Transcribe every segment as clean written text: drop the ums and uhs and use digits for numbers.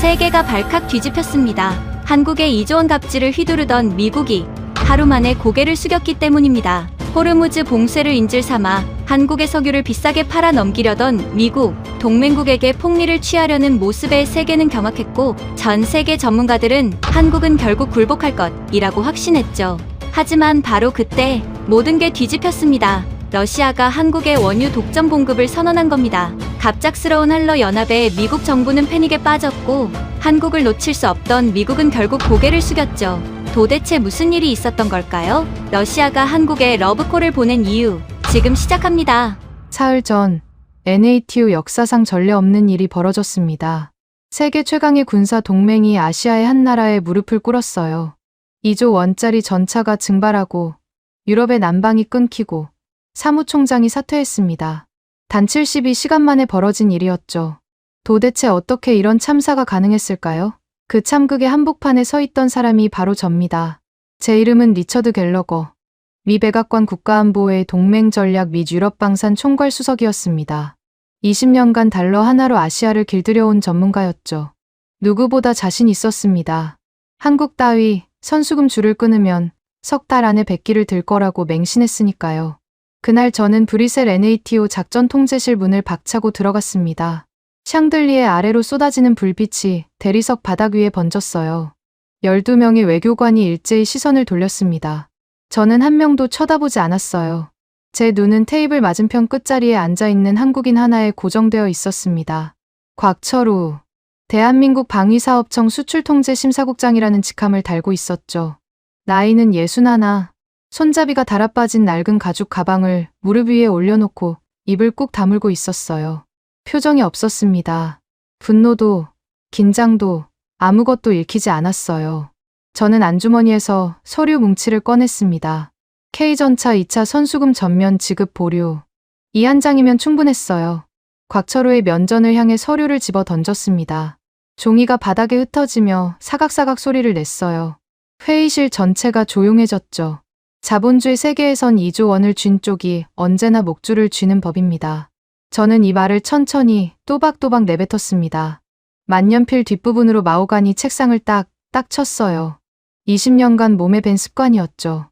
세계가 발칵 뒤집혔습니다. 한국의 2조 원 갑질을 휘두르던 미국이 하루 만에 고개를 숙였기 때문입니다. 호르무즈 봉쇄를 인질 삼아 한국의 석유를 비싸게 팔아 넘기려던 미국, 동맹국에게 폭리를 취하려는 모습에 세계는 경악했고 전 세계 전문가들은 한국은 결국 굴복할 것이라고 확신했죠. 하지만 바로 그때 모든 게 뒤집혔습니다. 러시아가 한국의 원유 독점 공급을 선언한 겁니다. 갑작스러운 한러 연합에 미국 정부는 패닉에 빠졌고 한국을 놓칠 수 없던 미국은 결국 고개를 숙였죠. 도대체 무슨 일이 있었던 걸까요? 러시아가 한국에 러브콜을 보낸 이유, 지금 시작합니다. 사흘 전 NATO 역사상 전례 없는 일이 벌어졌습니다. 세계 최강의 군사 동맹이 아시아의 한 나라에 무릎을 꿇었어요. 2조 원짜리 전차가 증발하고 유럽의 난방이 끊기고 사무총장이 사퇴했습니다. 단 72시간 만에 벌어진 일이었죠. 도대체 어떻게 이런 참사가 가능했을까요? 그 참극의 한복판에 서 있던 사람이 바로 접니다. 제 이름은 리처드 갤러거. 미 백악관 국가안보회 동맹전략 및 유럽방산 총괄수석이었습니다. 20년간 달러 하나로 아시아를 길들여온 전문가였죠. 누구보다 자신 있었습니다. 한국 따위 선수금 줄을 끊으면 석 달 안에 백기를 들 거라고 맹신했으니까요. 그날 저는 브뤼셀 NATO 작전 통제실 문을 박차고 들어갔습니다. 샹들리에 아래로 쏟아지는 불빛이 대리석 바닥 위에 번졌어요. 12명의 외교관이 일제히 시선을 돌렸습니다. 저는 한 명도 쳐다보지 않았어요. 제 눈은 테이블 맞은편 끝자리에 앉아있는 한국인 하나에 고정되어 있었습니다. 곽철우, 대한민국 방위사업청 수출통제심사국장이라는 직함을 달고 있었죠. 나이는 61, 손잡이가 달아빠진 낡은 가죽 가방을 무릎 위에 올려놓고 입을 꾹 다물고 있었어요. 표정이 없었습니다. 분노도, 긴장도, 아무것도 읽히지 않았어요. 저는 안주머니에서 서류 뭉치를 꺼냈습니다. K전차 2차 선수금 전면 지급 보류. 이 한 장이면 충분했어요. 곽철우의 면전을 향해 서류를 집어 던졌습니다. 종이가 바닥에 흩어지며 사각사각 소리를 냈어요. 회의실 전체가 조용해졌죠. 자본주의 세계에선 2조 원을 쥔 쪽이 언제나 목줄을 쥐는 법입니다. 저는 이 말을 천천히 또박또박 내뱉었습니다. 만년필 뒷부분으로 마호가니 책상을 딱 쳤어요. 20년간 몸에 밴 습관이었죠.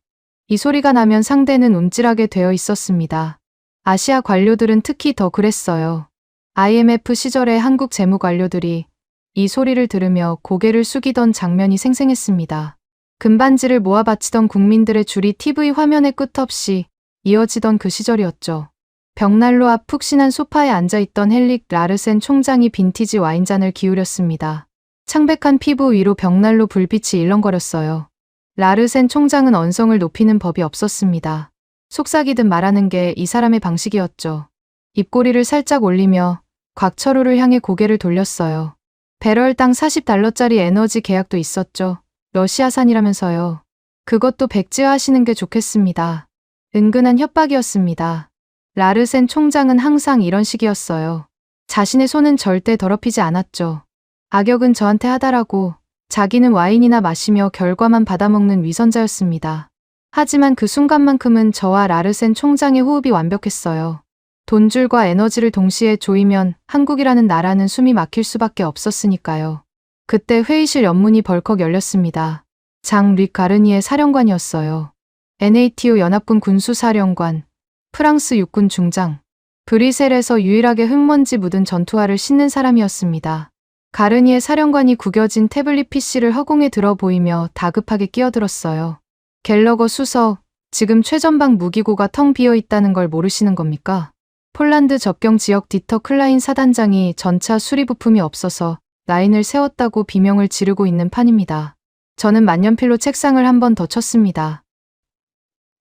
이 소리가 나면 상대는 움찔하게 되어 있었습니다. 아시아 관료들은 특히 더 그랬어요. IMF 시절의 한국 재무관료들이 이 소리를 들으며 고개를 숙이던 장면이 생생했습니다. 금반지를 모아 바치던 국민들의 줄이 TV 화면에 끝없이 이어지던 그 시절이었죠. 벽난로 앞 푹신한 소파에 앉아있던 헨릭 라르센 총장이 빈티지 와인잔을 기울였습니다. 창백한 피부 위로 벽난로 불빛이 일렁거렸어요. 라르센 총장은 언성을 높이는 법이 없었습니다. 속삭이듯 말하는 게 이 사람의 방식이었죠. 입꼬리를 살짝 올리며 곽철우를 향해 고개를 돌렸어요. 배럴당 40달러짜리 에너지 계약도 있었죠. 러시아산이라면서요. 그것도 백지화하시는 게 좋겠습니다. 은근한 협박이었습니다. 라르센 총장은 항상 이런 식이었어요. 자신의 손은 절대 더럽히지 않았죠. 악역은 저한테 하다라고 자기는 와인이나 마시며 결과만 받아먹는 위선자였습니다. 하지만 그 순간만큼은 저와 라르센 총장의 호흡이 완벽했어요. 돈줄과 에너지를 동시에 조이면 한국이라는 나라는 숨이 막힐 수밖에 없었으니까요. 그때 회의실 옆문이 벌컥 열렸습니다. 장 릭 가르니에 사령관이었어요. NATO 연합군 군수사령관, 프랑스 육군 중장, 브뤼셀에서 유일하게 흙먼지 묻은 전투화를 싣는 사람이었습니다. 가르니에 사령관이 구겨진 태블릿 PC를 허공에 들어 보이며 다급하게 끼어들었어요. 갤러거 수석, 지금 최전방 무기고가 텅 비어 있다는 걸 모르시는 겁니까? 폴란드 접경 지역 디터 클라인 사단장이 전차 수리 부품이 없어서 라인을 세웠다고 비명을 지르고 있는 판입니다. 저는 만년필로 책상을 한 번 더 쳤습니다.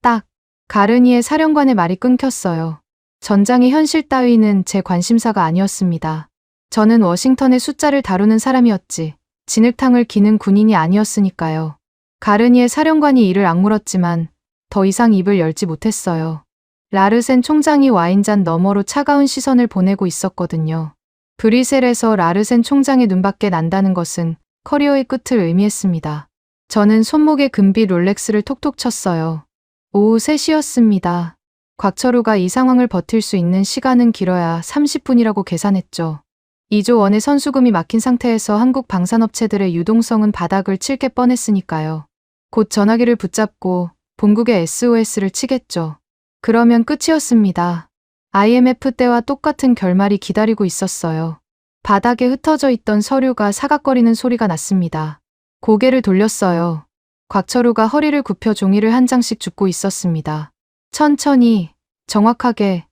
딱! 가르니에 사령관의 말이 끊겼어요. 전장의 현실 따위는 제 관심사가 아니었습니다. 저는 워싱턴의 숫자를 다루는 사람이었지 진흙탕을 기는 군인이 아니었으니까요. 가르니에 사령관이 이를 악물었지만 더 이상 입을 열지 못했어요. 라르센 총장이 와인잔 너머로 차가운 시선을 보내고 있었거든요. 브뤼셀에서 라르센 총장의 눈밖에 난다는 것은 커리어의 끝을 의미했습니다. 저는 손목에 금빛 롤렉스를 톡톡 쳤어요. 오후 3시였습니다. 곽철우가 이 상황을 버틸 수 있는 시간은 길어야 30분이라고 계산했죠. 2조 원의 선수금이 막힌 상태에서 한국 방산업체들의 유동성은 바닥을 칠 게 뻔했으니까요. 곧 전화기를 붙잡고 본국에 SOS를 치겠죠. 그러면 끝이었습니다. IMF 때와 똑같은 결말이 기다리고 있었어요. 바닥에 흩어져 있던 서류가 사각거리는 소리가 났습니다. 고개를 돌렸어요. 곽철우가 허리를 굽혀 종이를 한 장씩 줍고 있었습니다. 천천히, 정확하게,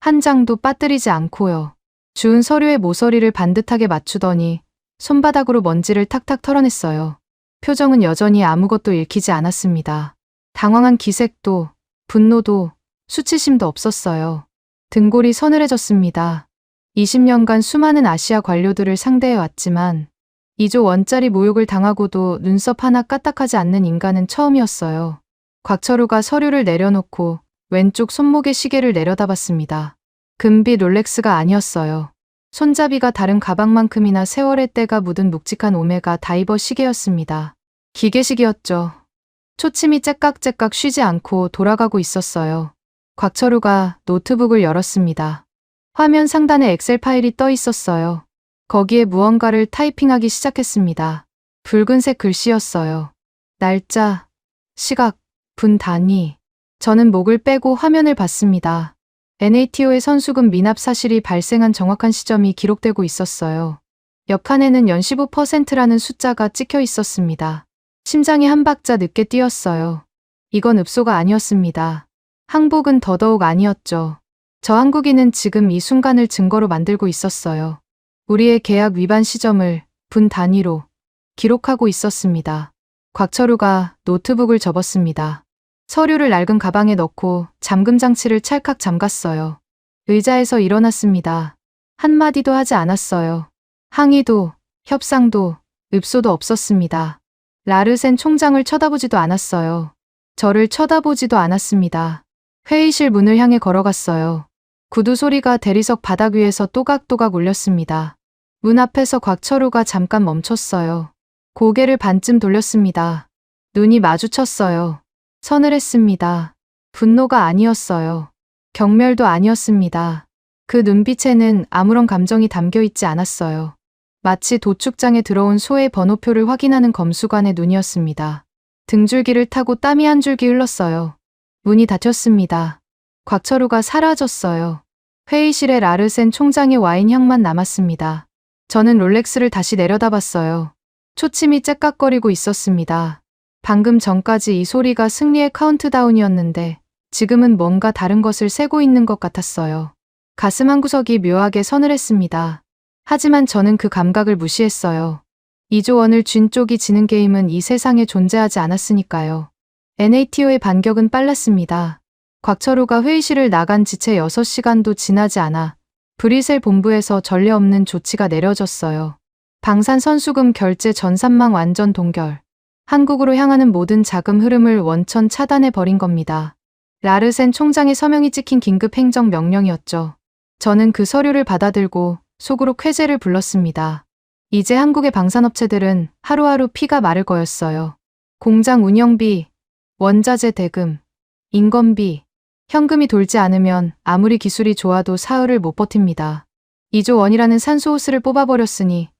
한 장도 빠뜨리지 않고요. 주운 서류의 모서리를 반듯하게 맞추더니 손바닥으로 먼지를 탁탁 털어냈어요. 표정은 여전히 아무것도 읽히지 않았습니다. 당황한 기색도, 분노도, 수치심도 없었어요. 등골이 서늘해졌습니다. 20년간 수많은 아시아 관료들을 상대해왔지만 2조 원짜리 모욕을 당하고도 눈썹 하나 까딱하지 않는 인간은 처음이었어요. 곽철우가 서류를 내려놓고 왼쪽 손목의 시계를 내려다봤습니다. 금빛 롤렉스가 아니었어요. 손잡이가 다른 가방만큼이나 세월의 때가 묻은 묵직한 오메가 다이버 시계였습니다. 기계식이었죠. 초침이 째깍째깍 쉬지 않고 돌아가고 있었어요. 곽철우가 노트북을 열었습니다. 화면 상단에 엑셀 파일이 떠 있었어요. 거기에 무언가를 타이핑하기 시작했습니다. 붉은색 글씨였어요. 날짜, 시각, 분 단위. 저는 목을 빼고 화면을 봤습니다. NATO의 선수금 미납 사실이 발생한 정확한 시점이 기록되고 있었어요. 옆칸에는 연 15%라는 숫자가 찍혀 있었습니다. 심장이 한 박자 늦게 뛰었어요. 이건 읍소가 아니었습니다. 항복은 더더욱 아니었죠. 저 한국인은 지금 이 순간을 증거로 만들고 있었어요. 우리의 계약 위반 시점을 분 단위로 기록하고 있었습니다. 곽철우가 노트북을 접었습니다. 서류를 낡은 가방에 넣고 잠금 장치를 찰칵 잠갔어요. 의자에서 일어났습니다. 한마디도 하지 않았어요. 항의도, 협상도, 읍소도 없었습니다. 라르센 총장을 쳐다보지도 않았어요. 저를 쳐다보지도 않았습니다. 회의실 문을 향해 걸어갔어요. 구두 소리가 대리석 바닥 위에서 또각또각 울렸습니다. 문 앞에서 곽철우가 잠깐 멈췄어요. 고개를 반쯤 돌렸습니다. 눈이 마주쳤어요. 서늘했습니다. 분노가 아니었어요. 경멸도 아니었습니다. 그 눈빛에는 아무런 감정이 담겨 있지 않았어요. 마치 도축장에 들어온 소의 번호표를 확인하는 검수관의 눈이었습니다. 등줄기를 타고 땀이 한 줄기 흘렀어요. 문이 닫혔습니다. 곽철우가 사라졌어요. 회의실에 라르센 총장의 와인 향만 남았습니다. 저는 롤렉스를 다시 내려다봤어요. 초침이 째깍거리고 있었습니다. 방금 전까지 이 소리가 승리의 카운트다운이었는데 지금은 뭔가 다른 것을 세고 있는 것 같았어요. 가슴 한구석이 묘하게 서늘했습니다. 하지만 저는 그 감각을 무시했어요. 2조 원을 쥔 쪽이 지는 게임은 이 세상에 존재하지 않았으니까요. NATO의 반격은 빨랐습니다. 곽철우가 회의실을 나간 지 채 6시간도 지나지 않아 브뤼셀 본부에서 전례 없는 조치가 내려졌어요. 방산 선수금 결제 전산망 완전 동결. 한국으로 향하는 모든 자금 흐름을 원천 차단해 버린 겁니다. 라르센 총장의 서명이 찍힌 긴급 행정 명령이었죠. 저는 그 서류를 받아들고 속으로 쾌재를 불렀습니다. 이제 한국의 방산업체들은 하루하루 피가 마를 거였어요. 공장 운영비, 원자재 대금, 인건비, 현금이 돌지 않으면 아무리 기술이 좋아도 사흘을 못 버팁니다. 2조 원이라는 산소호스를 뽑아버렸으니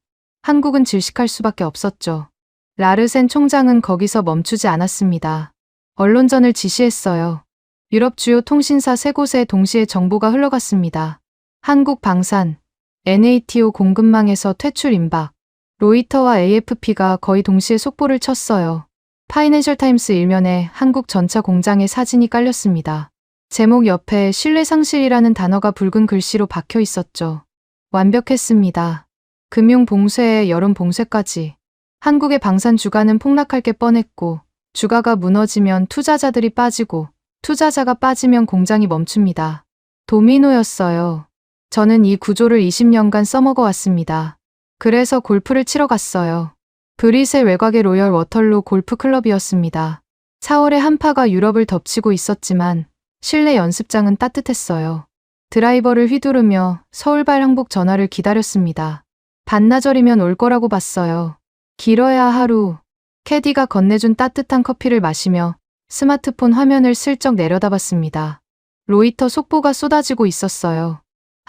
한국은 질식할 수밖에 없었죠. 라르센 총장은 거기서 멈추지 않았습니다. 언론전을 지시했어요. 유럽 주요 통신사 3곳에 동시에 정보가 흘러갔습니다. 한국 방산, NATO 공급망에서 퇴출 임박. 로이터와 AFP가 거의 동시에 속보를 쳤어요. 파이낸셜 타임스 일면에 한국 전차 공장의 사진이 깔렸습니다. 제목 옆에 신뢰 상실이라는 단어가 붉은 글씨로 박혀 있었죠. 완벽했습니다. 금융 봉쇄에 여론 봉쇄까지. 한국의 방산 주가는 폭락할 게 뻔했고 주가가 무너지면 투자자들이 빠지고 투자자가 빠지면 공장이 멈춥니다. 도미노였어요. 저는 이 구조를 20년간 써먹어 왔습니다. 그래서 골프를 치러 갔어요. 브뤼셀 외곽의 로열 워털로 골프 클럽이었습니다. 4월에 한파가 유럽을 덮치고 있었지만 실내 연습장은 따뜻했어요. 드라이버를 휘두르며 서울발 항복 전화를 기다렸습니다. 반나절이면 올 거라고 봤어요. 길어야 하루. 캐디가 건네준 따뜻한 커피를 마시며 스마트폰 화면을 슬쩍 내려다봤습니다. 로이터 속보가 쏟아지고 있었어요.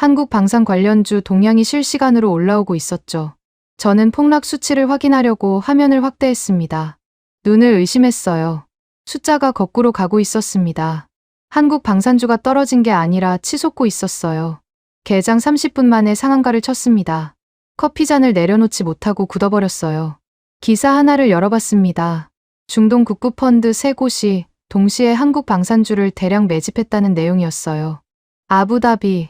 한국 방산 관련주 동향이 실시간으로 올라오고 있었죠. 저는 폭락 수치를 확인하려고 화면을 확대했습니다. 눈을 의심했어요. 숫자가 거꾸로 가고 있었습니다. 한국 방산주가 떨어진 게 아니라 치솟고 있었어요. 개장 30분 만에 상한가를 쳤습니다. 커피잔을 내려놓지 못하고 굳어버렸어요. 기사 하나를 열어봤습니다. 중동 국부펀드 3곳이 동시에 한국 방산주를 대량 매집했다는 내용이었어요. 아부다비,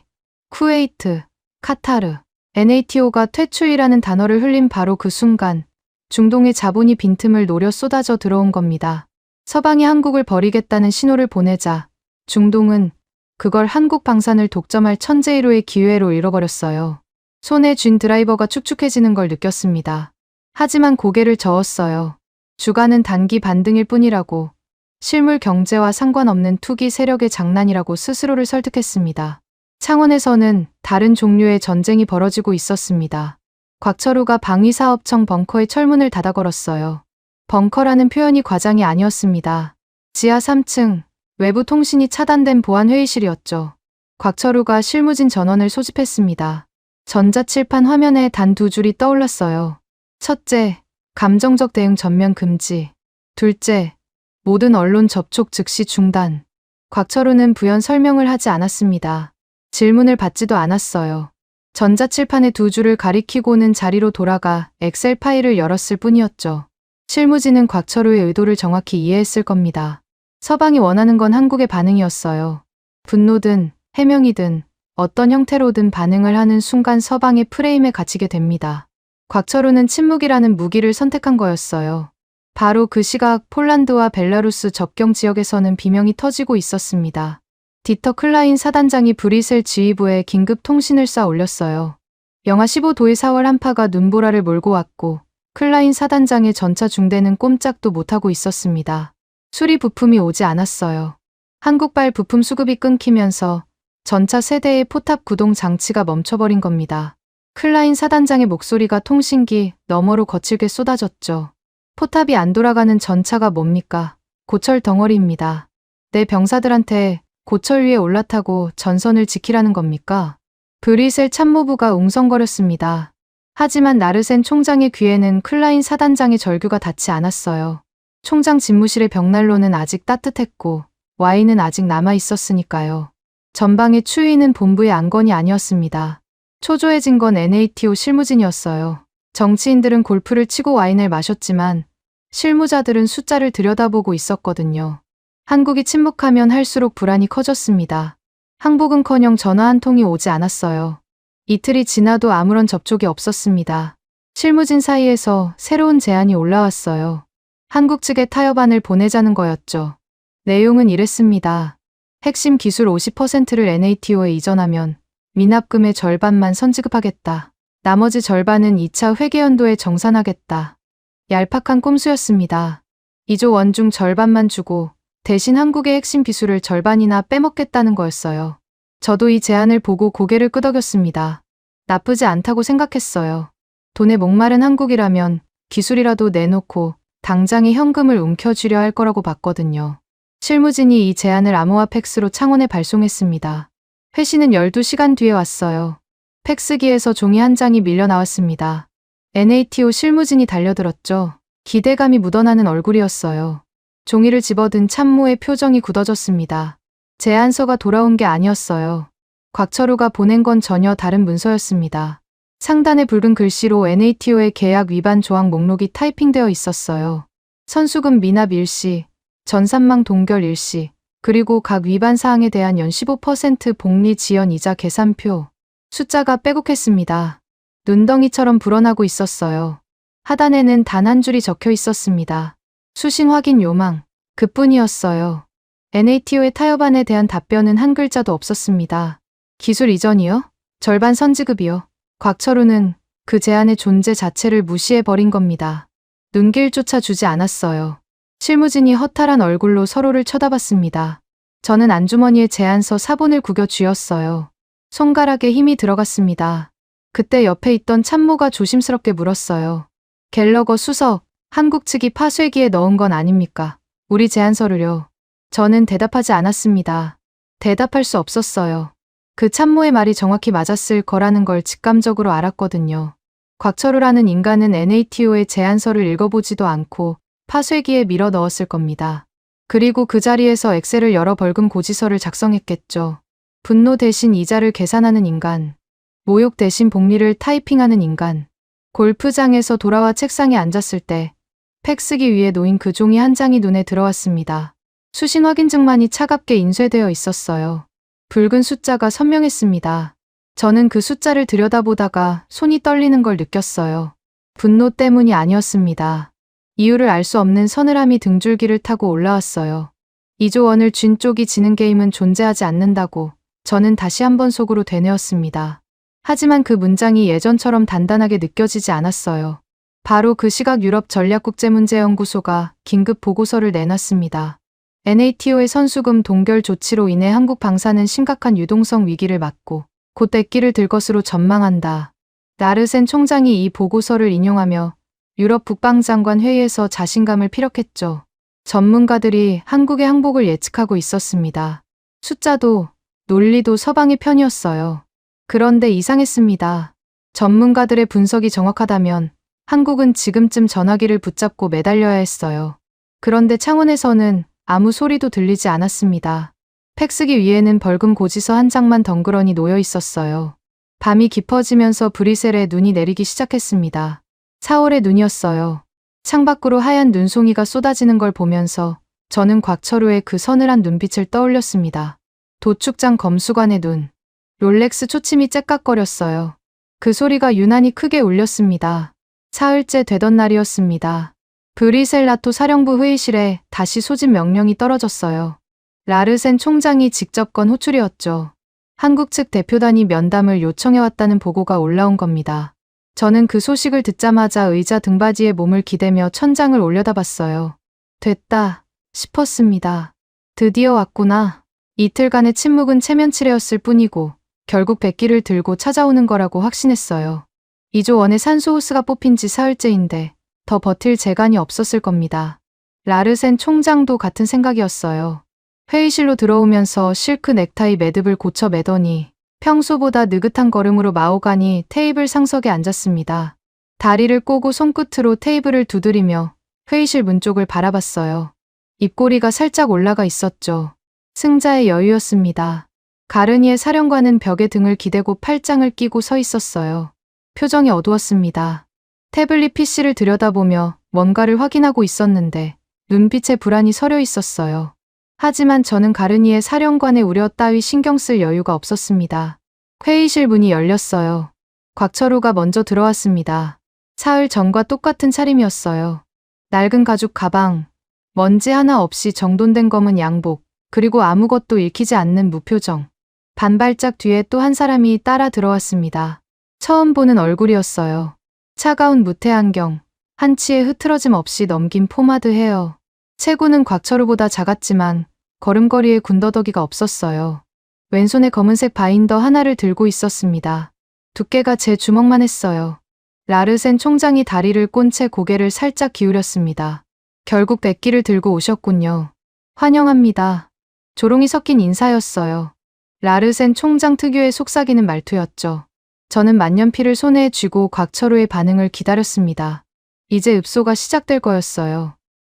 쿠웨이트, 카타르, NATO가 퇴출이라는 단어를 흘린 바로 그 순간 중동의 자본이 빈틈을 노려 쏟아져 들어온 겁니다. 서방이 한국을 버리겠다는 신호를 보내자 중동은 그걸 한국 방산을 독점할 천재 1호의 기회로 잃어버렸어요. 손에 쥔 드라이버가 축축해지는 걸 느꼈습니다. 하지만 고개를 저었어요. 주가는 단기 반등일 뿐이라고, 실물 경제와 상관없는 투기 세력의 장난이라고 스스로를 설득했습니다. 창원에서는 다른 종류의 전쟁이 벌어지고 있었습니다. 곽철우가 방위사업청 벙커에 철문을 닫아 걸었어요. 벙커라는 표현이 과장이 아니었습니다. 지하 3층, 외부 통신이 차단된 보안 회의실이었죠. 곽철우가 실무진 전원을 소집했습니다. 전자칠판 화면에 단 2줄이 떠올랐어요. 첫째, 감정적 대응 전면 금지. 둘째, 모든 언론 접촉 즉시 중단. 곽철우는 부연 설명을 하지 않았습니다. 질문을 받지도 않았어요. 전자칠판의 2줄을 가리키고는 자리로 돌아가 엑셀 파일을 열었을 뿐이었죠. 실무진은 곽철우의 의도를 정확히 이해했을 겁니다. 서방이 원하는 건 한국의 반응이었어요. 분노든 해명이든 어떤 형태로든 반응을 하는 순간 서방의 프레임에 갇히게 됩니다. 곽철우는 침묵이라는 무기를 선택한 거였어요. 바로 그 시각 폴란드와 벨라루스 접경 지역에서는 비명이 터지고 있었습니다. 디터 클라인 사단장이 브뤼셀 지휘부에 긴급 통신을 쏴 올렸어요. 영하 15도의 4월 한파가 눈보라를 몰고 왔고 클라인 사단장의 전차 중대는 꼼짝도 못하고 있었습니다. 수리 부품이 오지 않았어요. 한국발 부품 수급이 끊기면서 전차 세대의 포탑 구동 장치가 멈춰버린 겁니다. 클라인 사단장의 목소리가 통신기 너머로 거칠게 쏟아졌죠. 포탑이 안 돌아가는 전차가 뭡니까? 고철 덩어리입니다. 내 병사들한테 고철 위에 올라타고 전선을 지키라는 겁니까? 브뤼셀 참모부가 웅성거렸습니다. 하지만 나르센 총장의 귀에는 클라인 사단장의 절규가 닿지 않았어요. 총장 집무실의 벽난로는 아직 따뜻했고 와인은 아직 남아 있었으니까요. 전방의 추위는 본부의 안건이 아니었습니다. 초조해진 건 NATO 실무진이었어요. 정치인들은 골프를 치고 와인을 마셨지만 실무자들은 숫자를 들여다보고 있었거든요. 한국이 침묵하면 할수록 불안이 커졌습니다. 항복은커녕 전화 한 통이 오지 않았어요. 이틀이 지나도 아무런 접촉이 없었습니다. 실무진 사이에서 새로운 제안이 올라왔어요. 한국 측에 타협안을 보내자는 거였죠. 내용은 이랬습니다. 핵심 기술 50%를 NATO에 이전하면 미납금의 절반만 선지급하겠다. 나머지 절반은 2차 회계연도에 정산하겠다. 얄팍한 꼼수였습니다. 2조 원 중 절반만 주고 대신 한국의 핵심 기술을 절반이나 빼먹겠다는 거였어요. 저도 이 제안을 보고 고개를 끄덕였습니다. 나쁘지 않다고 생각했어요. 돈에 목마른 한국이라면 기술이라도 내놓고 당장의 현금을 움켜쥐려 할 거라고 봤거든요. 실무진이 이 제안을 암호화 팩스로 창원에 발송했습니다. 회신은 12시간 뒤에 왔어요. 팩스기에서 종이 한 장이 밀려 나왔습니다. NATO 실무진이 달려들었죠. 기대감이 묻어나는 얼굴이었어요. 종이를 집어든 참모의 표정이 굳어졌습니다. 제안서가 돌아온 게 아니었어요. 곽철우가 보낸 건 전혀 다른 문서였습니다. 상단에 붉은 글씨로 NATO의 계약 위반 조항 목록이 타이핑되어 있었어요. 선수금 미납 일시, 전산망 동결 일시, 그리고 각 위반 사항에 대한 연 15% 복리 지연 이자 계산표. 숫자가 빼곡했습니다. 눈덩이처럼 불어나고 있었어요. 하단에는 단 한 줄이 적혀 있었습니다. 수신 확인 요망. 그뿐이었어요. NATO의 타협안에 대한 답변은 한 글자도 없었습니다. 기술 이전이요? 절반 선지급이요? 곽철우는 그 제안의 존재 자체를 무시해버린 겁니다. 눈길조차 주지 않았어요. 실무진이 허탈한 얼굴로 서로를 쳐다봤습니다. 저는 안주머니에 제안서 사본을 구겨 쥐었어요. 손가락에 힘이 들어갔습니다. 그때 옆에 있던 참모가 조심스럽게 물었어요. 갤러거 수석, 한국 측이 파쇄기에 넣은 건 아닙니까? 우리 제안서를요. 저는 대답하지 않았습니다. 대답할 수 없었어요. 그 참모의 말이 정확히 맞았을 거라는 걸 직감적으로 알았거든요. 곽철우라는 인간은 NATO의 제안서를 읽어보지도 않고 파쇄기에 밀어 넣었을 겁니다. 그리고 그 자리에서 엑셀을 열어 벌금 고지서를 작성했겠죠. 분노 대신 이자를 계산하는 인간. 모욕 대신 복리를 타이핑하는 인간. 골프장에서 돌아와 책상에 앉았을 때 팩스기 위에 놓인 그 종이 한 장이 눈에 들어왔습니다. 수신 확인증만이 차갑게 인쇄되어 있었어요. 붉은 숫자가 선명했습니다. 저는 그 숫자를 들여다보다가 손이 떨리는 걸 느꼈어요. 분노 때문이 아니었습니다. 이유를 알 수 없는 서늘함이 등줄기를 타고 올라왔어요. 2조 원을 쥔 쪽이 지는 게임은 존재하지 않는다고 저는 다시 한번 속으로 되뇌었습니다. 하지만 그 문장이 예전처럼 단단하게 느껴지지 않았어요. 바로 그 시각 유럽 전략국제문제연구소가 긴급 보고서를 내놨습니다. NATO의 선수금 동결 조치로 인해 한국 방사는 심각한 유동성 위기를 맞고 곧 백기를 들 것으로 전망한다. 라르센 총장이 이 보고서를 인용하며 유럽 국방장관 회의에서 자신감을 피력했죠. 전문가들이 한국의 항복을 예측하고 있었습니다. 숫자도 논리도 서방의 편이었어요. 그런데 이상했습니다. 전문가들의 분석이 정확하다면 한국은 지금쯤 전화기를 붙잡고 매달려야 했어요. 그런데 창원에서는 아무 소리도 들리지 않았습니다. 팩스기 위에는 벌금 고지서 한 장만 덩그러니 놓여 있었어요. 밤이 깊어지면서 브뤼셀에 눈이 내리기 시작했습니다. 4월의 눈이었어요. 창밖으로 하얀 눈송이가 쏟아지는 걸 보면서 저는 곽철우의 그 서늘한 눈빛을 떠올렸습니다. 도축장 검수관의 눈. 롤렉스 초침이 째깍거렸어요. 그 소리가 유난히 크게 울렸습니다. 사흘째 되던 날이었습니다. 브뤼셀 나토 사령부 회의실에 다시 소집 명령이 떨어졌어요. 라르센 총장이 직접 건 호출이었죠. 한국 측 대표단이 면담을 요청해왔다는 보고가 올라온 겁니다. 저는 그 소식을 듣자마자 의자 등받이에 몸을 기대며 천장을 올려다봤어요. 됐다 싶었습니다. 드디어 왔구나. 이틀간의 침묵은 체면치레였을 뿐이고 결국 백기를 들고 찾아오는 거라고 확신했어요. 2조 원의 산소호스가 뽑힌 지 사흘째인데 더 버틸 재간이 없었을 겁니다. 라르센 총장도 같은 생각이었어요. 회의실로 들어오면서 실크 넥타이 매듭을 고쳐 매더니 평소보다 느긋한 걸음으로 마오가니 테이블 상석에 앉았습니다. 다리를 꼬고 손끝으로 테이블을 두드리며 회의실 문 쪽을 바라봤어요. 입꼬리가 살짝 올라가 있었죠. 승자의 여유였습니다. 가르니의 사령관은 벽에 등을 기대고 팔짱을 끼고 서 있었어요. 표정이 어두웠습니다. 태블릿 PC를 들여다보며 뭔가를 확인하고 있었는데 눈빛에 불안이 서려 있었어요. 하지만 저는 가르니의 사령관의 우려 따위 신경 쓸 여유가 없었습니다. 회의실 문이 열렸어요. 곽철우가 먼저 들어왔습니다. 사흘 전과 똑같은 차림이었어요. 낡은 가죽 가방, 먼지 하나 없이 정돈된 검은 양복, 그리고 아무것도 읽히지 않는 무표정. 반발짝 뒤에 또 한 사람이 따라 들어왔습니다. 처음 보는 얼굴이었어요. 차가운 무태 안경, 한치의 흐트러짐 없이 넘긴 포마드 헤어. 체구는 곽철우보다 작았지만 걸음걸이에 군더더기가 없었어요. 왼손에 검은색 바인더 하나를 들고 있었습니다. 두께가 제 주먹만 했어요. 라르센 총장이 다리를 꼰 채 고개를 살짝 기울였습니다. 결국 백기를 들고 오셨군요. 환영합니다. 조롱이 섞인 인사였어요. 라르센 총장 특유의 속삭이는 말투였죠. 저는 만년필을 손에 쥐고 곽철우의 반응을 기다렸습니다. 이제 읍소가 시작될 거였어요.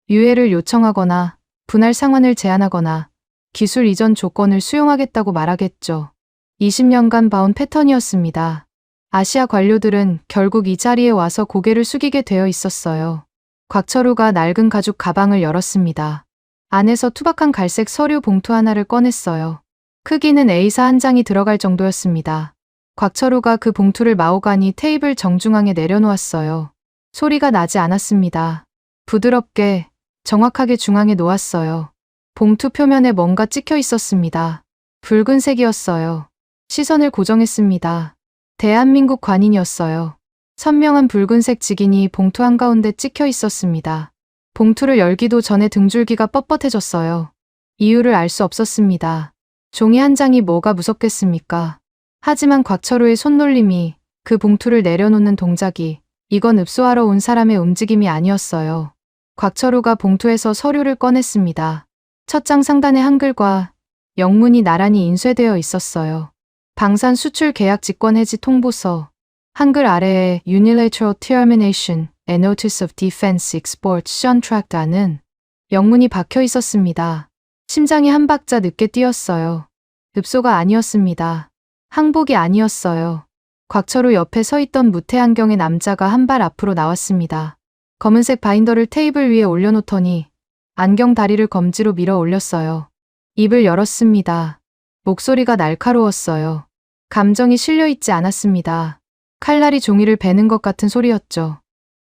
유해를 요청하거나 분할 상환을 제안하거나 기술 이전 조건을 수용하겠다고 말하겠죠. 20년간 봐온 패턴이었습니다. 아시아 관료들은 결국 이 자리에 와서 고개를 숙이게 되어 있었어요. 곽철우가 낡은 가죽 가방을 열었습니다. 안에서 투박한 갈색 서류 봉투 하나를 꺼냈어요. 크기는 A사 한 장이 들어갈 정도였습니다. 곽철우가 그 봉투를 마오가니 테이블 정중앙에 내려놓았어요. 소리가 나지 않았습니다. 부드럽게, 정확하게 중앙에 놓았어요. 봉투 표면에 뭔가 찍혀 있었습니다. 붉은색이었어요. 시선을 고정했습니다. 대한민국 관인이었어요. 선명한 붉은색 직인이 봉투 한가운데 찍혀 있었습니다. 봉투를 열기도 전에 등줄기가 뻣뻣해졌어요. 이유를 알 수 없었습니다. 종이 한 장이 뭐가 무섭겠습니까? 하지만 곽철우의 손놀림이, 그 봉투를 내려놓는 동작이, 이건 읍소하러 온 사람의 움직임이 아니었어요. 곽철우가 봉투에서 서류를 꺼냈습니다. 첫 장 상단의 한글과 영문이 나란히 인쇄되어 있었어요. 방산 수출 계약 직권 해지 통보서, 한글 아래에 Unilateral Termination and Notice of Defense Exports Contract라는 영문이 박혀 있었습니다. 심장이 한 박자 늦게 뛰었어요. 읍소가 아니었습니다. 항복이 아니었어요. 곽철우 옆에 서 있던 무태 안경의 남자가 한 발 앞으로 나왔습니다. 검은색 바인더를 테이블 위에 올려놓더니 안경 다리를 검지로 밀어 올렸어요. 입을 열었습니다. 목소리가 날카로웠어요. 감정이 실려 있지 않았습니다. 칼날이 종이를 베는 것 같은 소리였죠.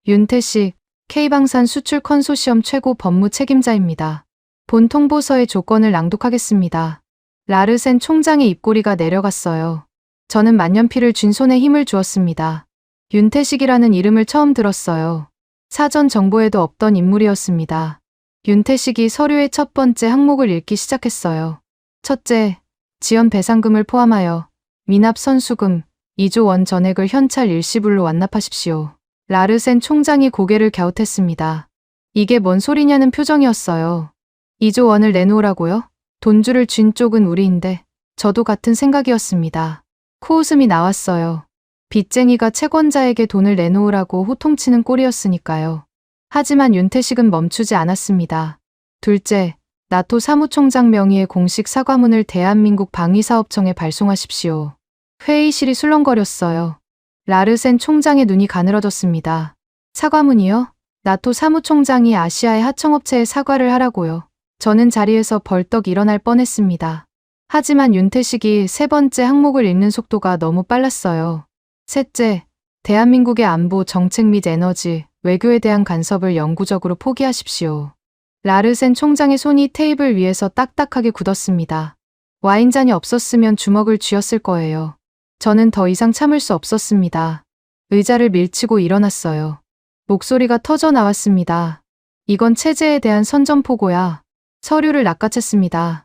윤태식, K방산 수출 컨소시엄 최고 법무 책임자입니다. 본 통보서의 조건을 낭독하겠습니다. 라르센 총장의 입꼬리가 내려갔어요. 저는 만년필을 쥔 손에 힘을 주었습니다. 윤태식이라는 이름을 처음 들었어요. 사전 정보에도 없던 인물이었습니다. 윤태식이 서류의 첫 번째 항목을 읽기 시작했어요. 첫째, 지연 배상금을 포함하여 미납 선수금 2조 원 전액을 현찰 일시불로 완납하십시오. 라르센 총장이 고개를 갸웃했습니다. 이게 뭔 소리냐는 표정이었어요. 2조 원을 내놓으라고요? 돈줄을 쥔 쪽은 우리인데 저도 같은 생각이었습니다. 코웃음이 나왔어요. 빚쟁이가 채권자에게 돈을 내놓으라고 호통치는 꼴이었으니까요. 하지만 윤태식은 멈추지 않았습니다. 둘째, 나토 사무총장 명의의 공식 사과문을 대한민국 방위사업청에 발송하십시오. 회의실이 술렁거렸어요. 라르센 총장의 눈이 가늘어졌습니다. 사과문이요? 나토 사무총장이 아시아의 하청업체에 사과를 하라고요. 저는 자리에서 벌떡 일어날 뻔했습니다. 하지만 윤태식이 세 번째 항목을 읽는 속도가 너무 빨랐어요. 셋째, 대한민국의 안보, 정책 및 에너지, 외교에 대한 간섭을 영구적으로 포기하십시오. 라르센 총장의 손이 테이블 위에서 딱딱하게 굳었습니다. 와인잔이 없었으면 주먹을 쥐었을 거예요. 저는 더 이상 참을 수 없었습니다. 의자를 밀치고 일어났어요. 목소리가 터져 나왔습니다. 이건 체제에 대한 선전포고야. 서류를 낚아챘습니다.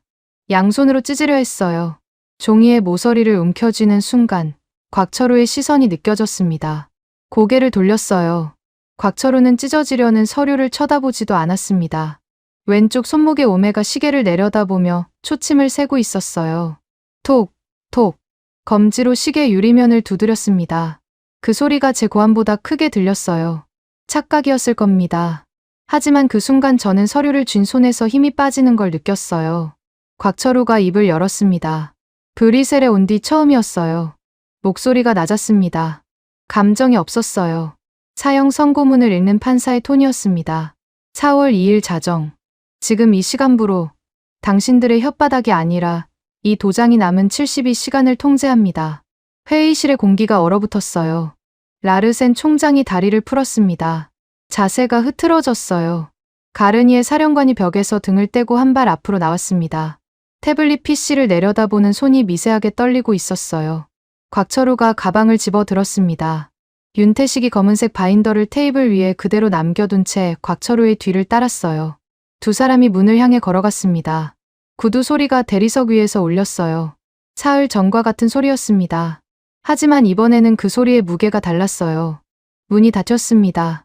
양손으로 찢으려 했어요. 종이에 모서리를 움켜쥐는 순간 곽철우의 시선이 느껴졌습니다. 고개를 돌렸어요. 곽철우는 찢어지려는 서류를 쳐다보지도 않았습니다. 왼쪽 손목에 오메가 시계를 내려다보며 초침을 세고 있었어요. 톡, 톡. 검지로 시계 유리면을 두드렸습니다. 그 소리가 제 고함보다 크게 들렸어요. 착각이었을 겁니다. 하지만 그 순간 저는 서류를 쥔 손에서 힘이 빠지는 걸 느꼈어요. 곽철우가 입을 열었습니다. 브뤼셀에 온 뒤 처음이었어요. 목소리가 낮았습니다. 감정이 없었어요. 사형 선고문을 읽는 판사의 톤이었습니다. 4월 2일 자정. 지금 이 시간부로 당신들의 혓바닥이 아니라 이 도장이 남은 72시간을 통제합니다. 회의실의 공기가 얼어붙었어요. 라르센 총장이 다리를 풀었습니다. 자세가 흐트러졌어요. 가르니에 사령관이 벽에서 등을 떼고 한 발 앞으로 나왔습니다. 태블릿 PC를 내려다보는 손이 미세하게 떨리고 있었어요. 곽철우가 가방을 집어 들었습니다. 윤태식이 검은색 바인더를 테이블 위에 그대로 남겨둔 채 곽철우의 뒤를 따랐어요. 두 사람이 문을 향해 걸어갔습니다. 구두 소리가 대리석 위에서 울렸어요. 사흘 전과 같은 소리였습니다. 하지만 이번에는 그 소리의 무게가 달랐어요. 문이 닫혔습니다.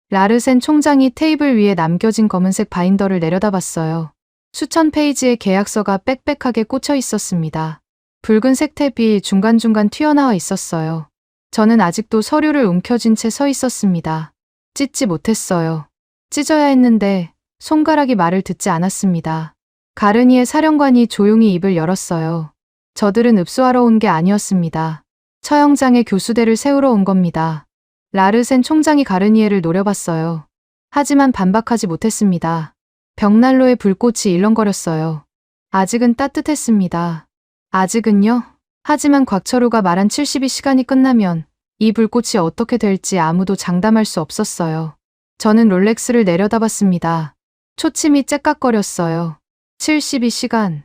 라르센 총장이 테이블 위에 남겨진 검은색 바인더를 내려다봤어요. 수천 페이지의 계약서가 빽빽하게 꽂혀 있었습니다. 붉은색 탭이 중간중간 튀어나와 있었어요. 저는 아직도 서류를 움켜쥔 채 서 있었습니다. 찢지 못했어요. 찢어야 했는데 손가락이 말을 듣지 않았습니다. 가르니의 사령관이 조용히 입을 열었어요. 저들은 읍소하러 온 게 아니었습니다. 처형장에 교수대를 세우러 온 겁니다. 라르센 총장이 가르니에를 노려봤어요. 하지만 반박하지 못했습니다. 벽난로에 불꽃이 일렁거렸어요. 아직은 따뜻했습니다. 아직은요? 하지만 곽철우가 말한 72시간이 끝나면 이 불꽃이 어떻게 될지 아무도 장담할 수 없었어요. 저는 롤렉스를 내려다봤습니다. 초침이 째깍거렸어요. 72시간.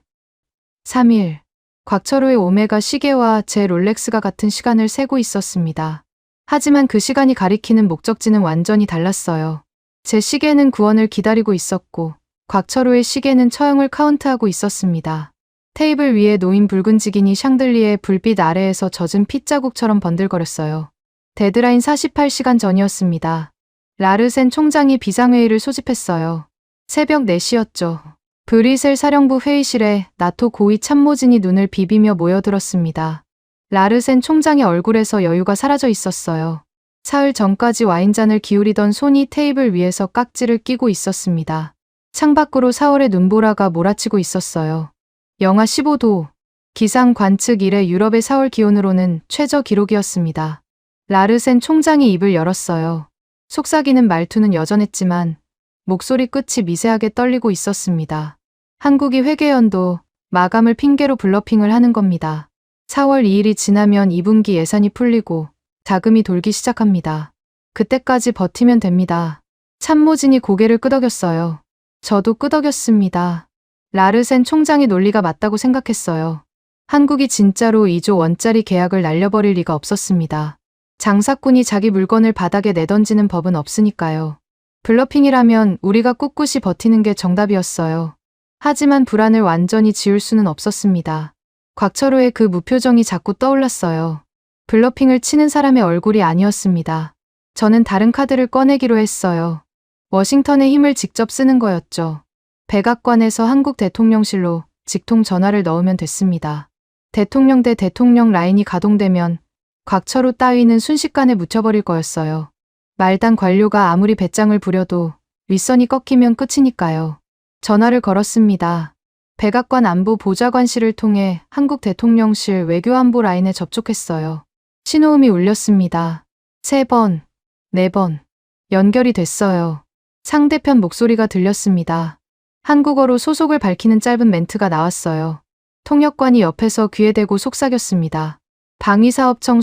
3일. 곽철우의 오메가 시계와 제 롤렉스가 같은 시간을 세고 있었습니다. 하지만 그 시간이 가리키는 목적지는 완전히 달랐어요. 제 시계는 구원을 기다리고 있었고 곽철우의 시계는 처형을 카운트하고 있었습니다. 테이블 위에 놓인 붉은 지긴이 샹들리에 불빛 아래에서 젖은 핏자국처럼 번들거렸어요. 데드라인 48시간 전이었습니다. 라르센 총장이 비상회의를 소집했어요. 새벽 4시였죠. 브뤼셀 사령부 회의실에 나토 고위 참모진이 눈을 비비며 모여들었습니다. 라르센 총장의 얼굴에서 여유가 사라져 있었어요. 사흘 전까지 와인잔을 기울이던 손이 테이블 위에서 깍지를 끼고 있었습니다. 창밖으로 4월의 눈보라가 몰아치고 있었어요. 영하 15도. 기상 관측 이래 유럽의 4월 기온으로는 최저 기록이었습니다. 라르센 총장이 입을 열었어요. 속삭이는 말투는 여전했지만 목소리 끝이 미세하게 떨리고 있었습니다. 한국이 회계연도 마감을 핑계로 블러핑을 하는 겁니다. 4월 2일이 지나면 2분기 예산이 풀리고 자금이 돌기 시작합니다. 그때까지 버티면 됩니다. 참모진이 고개를 끄덕였어요. 저도 끄덕였습니다. 라르센 총장의 논리가 맞다고 생각했어요. 한국이 진짜로 2조 원짜리 계약을 날려버릴 리가 없었습니다. 장사꾼이 자기 물건을 바닥에 내던지는 법은 없으니까요. 블러핑이라면 우리가 꿋꿋이 버티는 게 정답이었어요. 하지만 불안을 완전히 지울 수는 없었습니다. 곽철호의 그 무표정이 자꾸 떠올랐어요. 블러핑을 치는 사람의 얼굴이 아니었습니다. 저는 다른 카드를 꺼내기로 했어요. 워싱턴의 힘을 직접 쓰는 거였죠. 백악관에서 한국 대통령실로 직통 전화를 넣으면 됐습니다. 대통령 대 대통령 라인이 가동되면 곽철호 따위는 순식간에 묻혀버릴 거였어요. 말단 관료가 아무리 배짱을 부려도 윗선이 꺾이면 끝이니까요. 전화를 걸었습니다. 백악관 안보 보좌관실을 통해 한국 대통령실 외교안보 라인에 접촉했어요. 신호음이 울렸습니다. 3번, 4번. 연결이 됐어요. 상대편 목소리가 들렸습니다. 한국어로 소속을 밝히는 짧은 멘트가 나왔어요. 통역관이 옆에서 귀에 대고 속삭였습니다. 방위사업청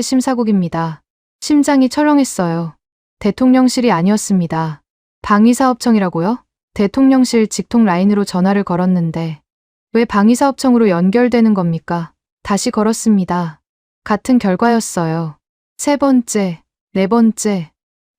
수출통제심사국입니다. 심장이 철렁했어요. 대통령실이 아니었습니다. 방위사업청이라고요? 대통령실 직통 라인으로 전화를 걸었는데 왜 방위사업청으로 연결되는 겁니까? 다시 걸었습니다. 같은 결과였어요. 3번째, 4번째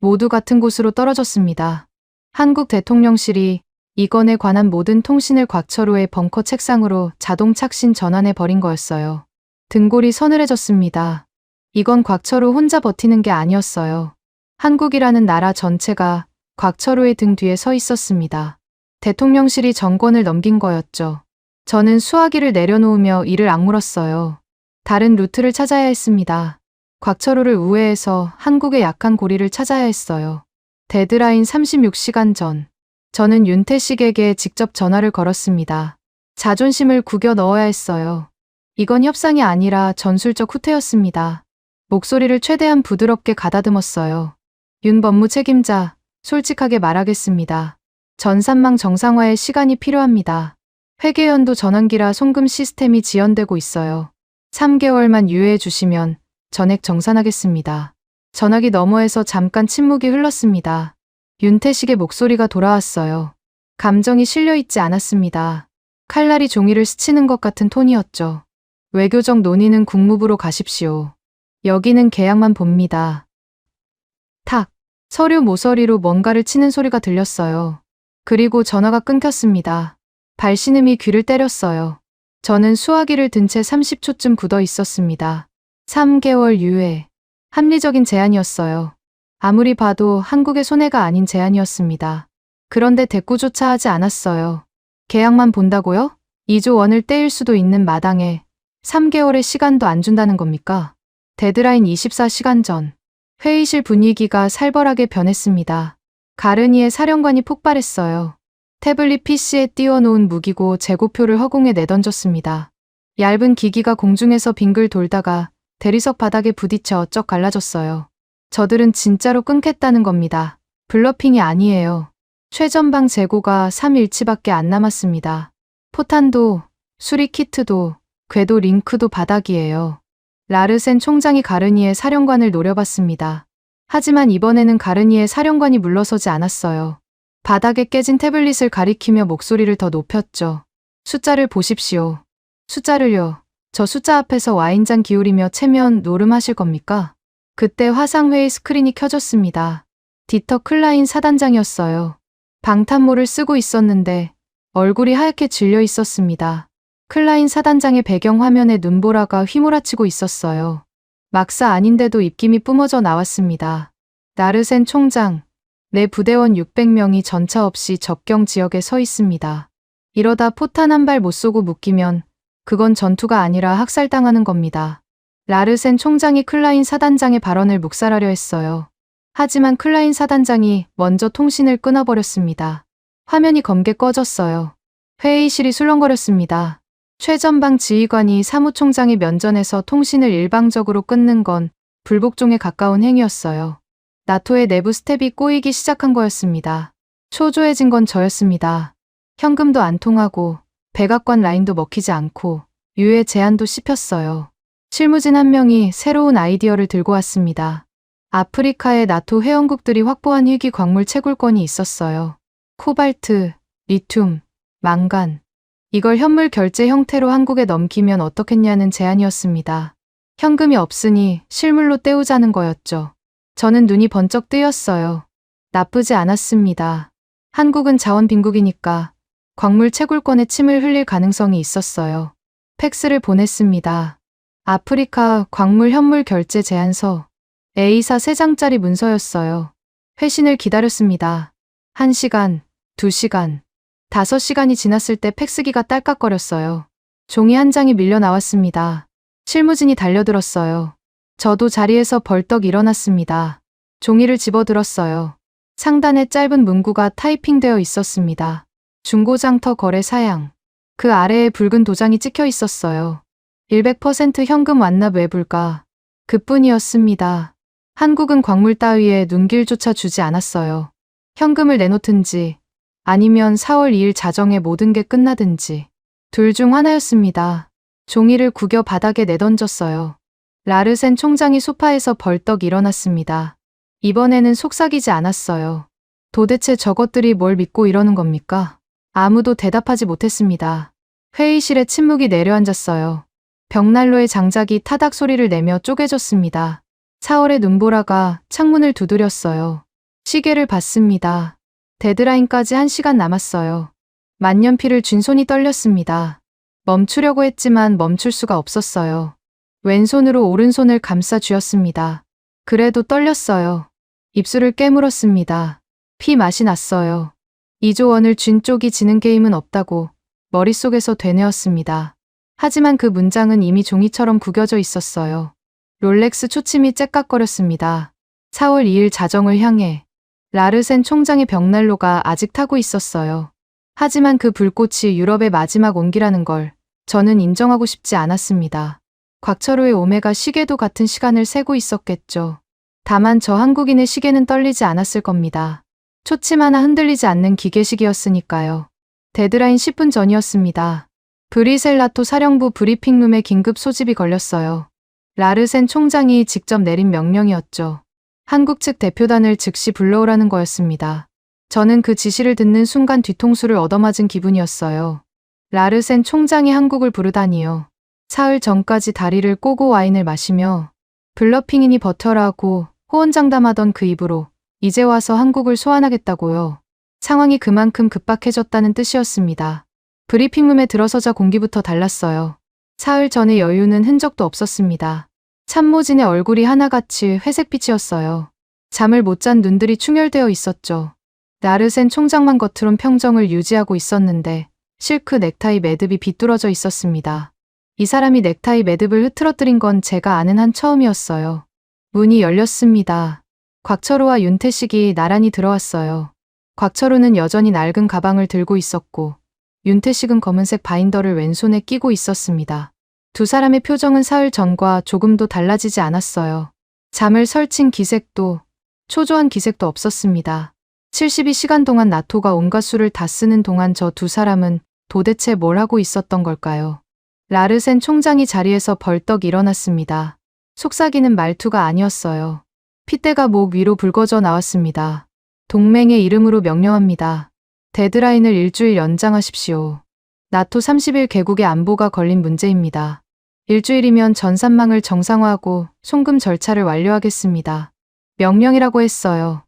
모두 같은 곳으로 떨어졌습니다. 한국 대통령실이 이 건에 관한 모든 통신을 곽철호의 벙커 책상으로 자동 착신 전환해 버린 거였어요. 등골이 서늘해졌습니다. 이건 곽철호 혼자 버티는 게 아니었어요. 한국이라는 나라 전체가 곽철호의 등 뒤에 서 있었습니다. 대통령실이 정권을 넘긴 거였죠. 저는 수화기를 내려놓으며 이를 악물었어요. 다른 루트를 찾아야 했습니다. 곽철호를 우회해서 한국의 약한 고리를 찾아야 했어요. 데드라인 36시간 전. 저는 윤태식에게 직접 전화를 걸었습니다. 자존심을 구겨 넣어야 했어요. 이건 협상이 아니라 전술적 후퇴였습니다. 목소리를 최대한 부드럽게 가다듬었어요. 윤 법무 책임자, 솔직하게 말하겠습니다. 전산망 정상화에 시간이 필요합니다. 회계연도 전환기라 송금 시스템이 지연되고 있어요. 3개월만 유예해 주시면 전액 정산하겠습니다. 전화기 너머에서 잠깐 침묵이 흘렀습니다. 윤태식의 목소리가 돌아왔어요. 감정이 실려있지 않았습니다. 칼날이 종이를 스치는 것 같은 톤이었죠. 외교적 논의는 국무부로 가십시오. 여기는 계약만 봅니다. 탁! 서류 모서리로 뭔가를 치는 소리가 들렸어요. 그리고 전화가 끊겼습니다. 발신음이 귀를 때렸어요. 저는 수화기를 든 채 30초쯤 굳어 있었습니다. 3개월 유예. 합리적인 제안이었어요. 아무리 봐도 한국의 손해가 아닌 제안이었습니다. 그런데 대꾸조차 하지 않았어요. 계약만 본다고요? 2조 원을 떼일 수도 있는 마당에 3개월의 시간도 안 준다는 겁니까? 데드라인 24시간 전. 회의실 분위기가 살벌하게 변했습니다. 가르니에 사령관이 폭발했어요. 태블릿 PC에 띄워놓은 무기고 재고표를 허공에 내던졌습니다. 얇은 기기가 공중에서 빙글 돌다가 대리석 바닥에 부딪혀 쩍 갈라졌어요. 저들은 진짜로 끊겠다는 겁니다. 블러핑이 아니에요. 최전방 재고가 3일치밖에 안 남았습니다. 포탄도, 수리 키트도, 궤도 링크도 바닥이에요. 라르센 총장이 가르니에 사령관을 노려봤습니다. 하지만 이번에는 가르니에 사령관이 물러서지 않았어요. 바닥에 깨진 태블릿을 가리키며 목소리를 더 높였죠. 숫자를 보십시오. 숫자를요. 저 숫자 앞에서 와인잔 기울이며 체면 노름하실 겁니까? 그때 화상회의 스크린이 켜졌습니다. 디터 클라인 사단장이었어요. 방탄모를 쓰고 있었는데 얼굴이 하얗게 질려 있었습니다. 클라인 사단장의 배경 화면에 눈보라가 휘몰아치고 있었어요. 막사 아닌데도 입김이 뿜어져 나왔습니다. 나르센 총장, 내 부대원 600명이 전차 없이 접경 지역에 서 있습니다. 이러다 포탄 한 발 못 쏘고 묶이면 그건 전투가 아니라 학살당하는 겁니다. 라르센 총장이 클라인 사단장의 발언을 묵살하려 했어요. 하지만 클라인 사단장이 먼저 통신을 끊어버렸습니다. 화면이 검게 꺼졌어요. 회의실이 술렁거렸습니다. 최전방 지휘관이 사무총장의 면전에서 통신을 일방적으로 끊는 건 불복종에 가까운 행위였어요. 나토의 내부 스텝이 꼬이기 시작한 거였습니다. 초조해진 건 저였습니다. 현금도 안 통하고 백악관 라인도 먹히지 않고 유해 제한도 씹혔어요. 실무진 한 명이 새로운 아이디어를 들고 왔습니다. 아프리카의 나토 회원국들이 확보한 희귀 광물 채굴권이 있었어요. 코발트, 리튬, 망간. 이걸 현물 결제 형태로 한국에 넘기면 어떻겠냐는 제안이었습니다. 현금이 없으니 실물로 때우자는 거였죠. 저는 눈이 번쩍 뜨였어요. 나쁘지 않았습니다. 한국은 자원 빈국이니까 광물 채굴권에 침을 흘릴 가능성이 있었어요. 팩스를 보냈습니다. 아프리카 광물 현물 결제 제안서. A사 3장짜리 문서였어요. 회신을 기다렸습니다. 1시간, 2시간, 5시간이 지났을 때 팩스기가 딸깍거렸어요. 종이 한 장이 밀려 나왔습니다. 실무진이 달려들었어요. 저도 자리에서 벌떡 일어났습니다. 종이를 집어들었어요. 상단에 짧은 문구가 타이핑되어 있었습니다. 중고장터 거래 사양. 그 아래에 붉은 도장이 찍혀 있었어요. 100% 현금 완납 외불가. 그뿐이었습니다. 한국은 광물 따위에 눈길조차 주지 않았어요. 현금을 내놓든지 아니면 4월 2일 자정에 모든 게 끝나든지 둘 중 하나였습니다. 종이를 구겨 바닥에 내던졌어요. 라르센 총장이 소파에서 벌떡 일어났습니다. 이번에는 속삭이지 않았어요. 도대체 저것들이 뭘 믿고 이러는 겁니까? 아무도 대답하지 못했습니다. 회의실에 침묵이 내려앉았어요. 벽난로의 장작이 타닥 소리를 내며 쪼개졌습니다. 4월의 눈보라가 창문을 두드렸어요. 시계를 봤습니다. 데드라인까지 1시간 남았어요. 만년필을 쥔 손이 떨렸습니다. 멈추려고 했지만 멈출 수가 없었어요. 왼손으로 오른손을 감싸 쥐었습니다. 그래도 떨렸어요. 입술을 깨물었습니다. 피 맛이 났어요. 2조 원을 쥔 쪽이 지는 게임은 없다고 머릿속에서 되뇌었습니다. 하지만 그 문장은 이미 종이처럼 구겨져 있었어요. 롤렉스 초침이 째깍거렸습니다. 4월 2일 자정을 향해. 라르센 총장의 벽난로가 아직 타고 있었어요. 하지만 그 불꽃이 유럽의 마지막 온기라는 걸 저는 인정하고 싶지 않았습니다. 곽철호의 오메가 시계도 같은 시간을 세고 있었겠죠. 다만 저 한국인의 시계는 떨리지 않았을 겁니다. 초침 하나 흔들리지 않는 기계식이었으니까요. 데드라인 10분 전이었습니다. 브리셀 나토 사령부 브리핑룸에 긴급 소집이 걸렸어요. 라르센 총장이 직접 내린 명령이었죠. 한국 측 대표단을 즉시 불러오라는 거였습니다. 저는 그 지시를 듣는 순간 뒤통수를 얻어맞은 기분이었어요. 라르센 총장이 한국을 부르다니요. 사흘 전까지 다리를 꼬고 와인을 마시며 블러핑이니 버텨라고 호언장담하던 그 입으로 이제 와서 한국을 소환하겠다고요. 상황이 그만큼 급박해졌다는 뜻이었습니다. 브리핑룸에 들어서자 공기부터 달랐어요. 사흘 전의 여유는 흔적도 없었습니다. 참모진의 얼굴이 하나같이 회색빛이었어요. 잠을 못 잔 눈들이 충혈되어 있었죠. 라르센 총장만 겉으론 평정을 유지하고 있었는데 실크 넥타이 매듭이 비뚤어져 있었습니다. 이 사람이 넥타이 매듭을 흐트러뜨린 건 제가 아는 한 처음이었어요. 문이 열렸습니다. 곽철호와 윤태식이 나란히 들어왔어요. 곽철호는 여전히 낡은 가방을 들고 있었고 윤태식은 검은색 바인더를 왼손에 끼고 있었습니다. 두 사람의 표정은 사흘 전과 조금도 달라지지 않았어요. 잠을 설친 기색도 초조한 기색도 없었습니다. 72시간 동안 나토가 온갖 수를 다 쓰는 동안 저 두 사람은 도대체 뭘 하고 있었던 걸까요? 라르센 총장이 자리에서 벌떡 일어났습니다. 속삭이는 말투가 아니었어요. 핏대가 목 위로 붉어져 나왔습니다. 동맹의 이름으로 명령합니다. 데드라인을 일주일 연장하십시오. 나토 30일 개국의 안보가 걸린 문제입니다. 일주일이면 전산망을 정상화하고 송금 절차를 완료하겠습니다. 명령이라고 했어요.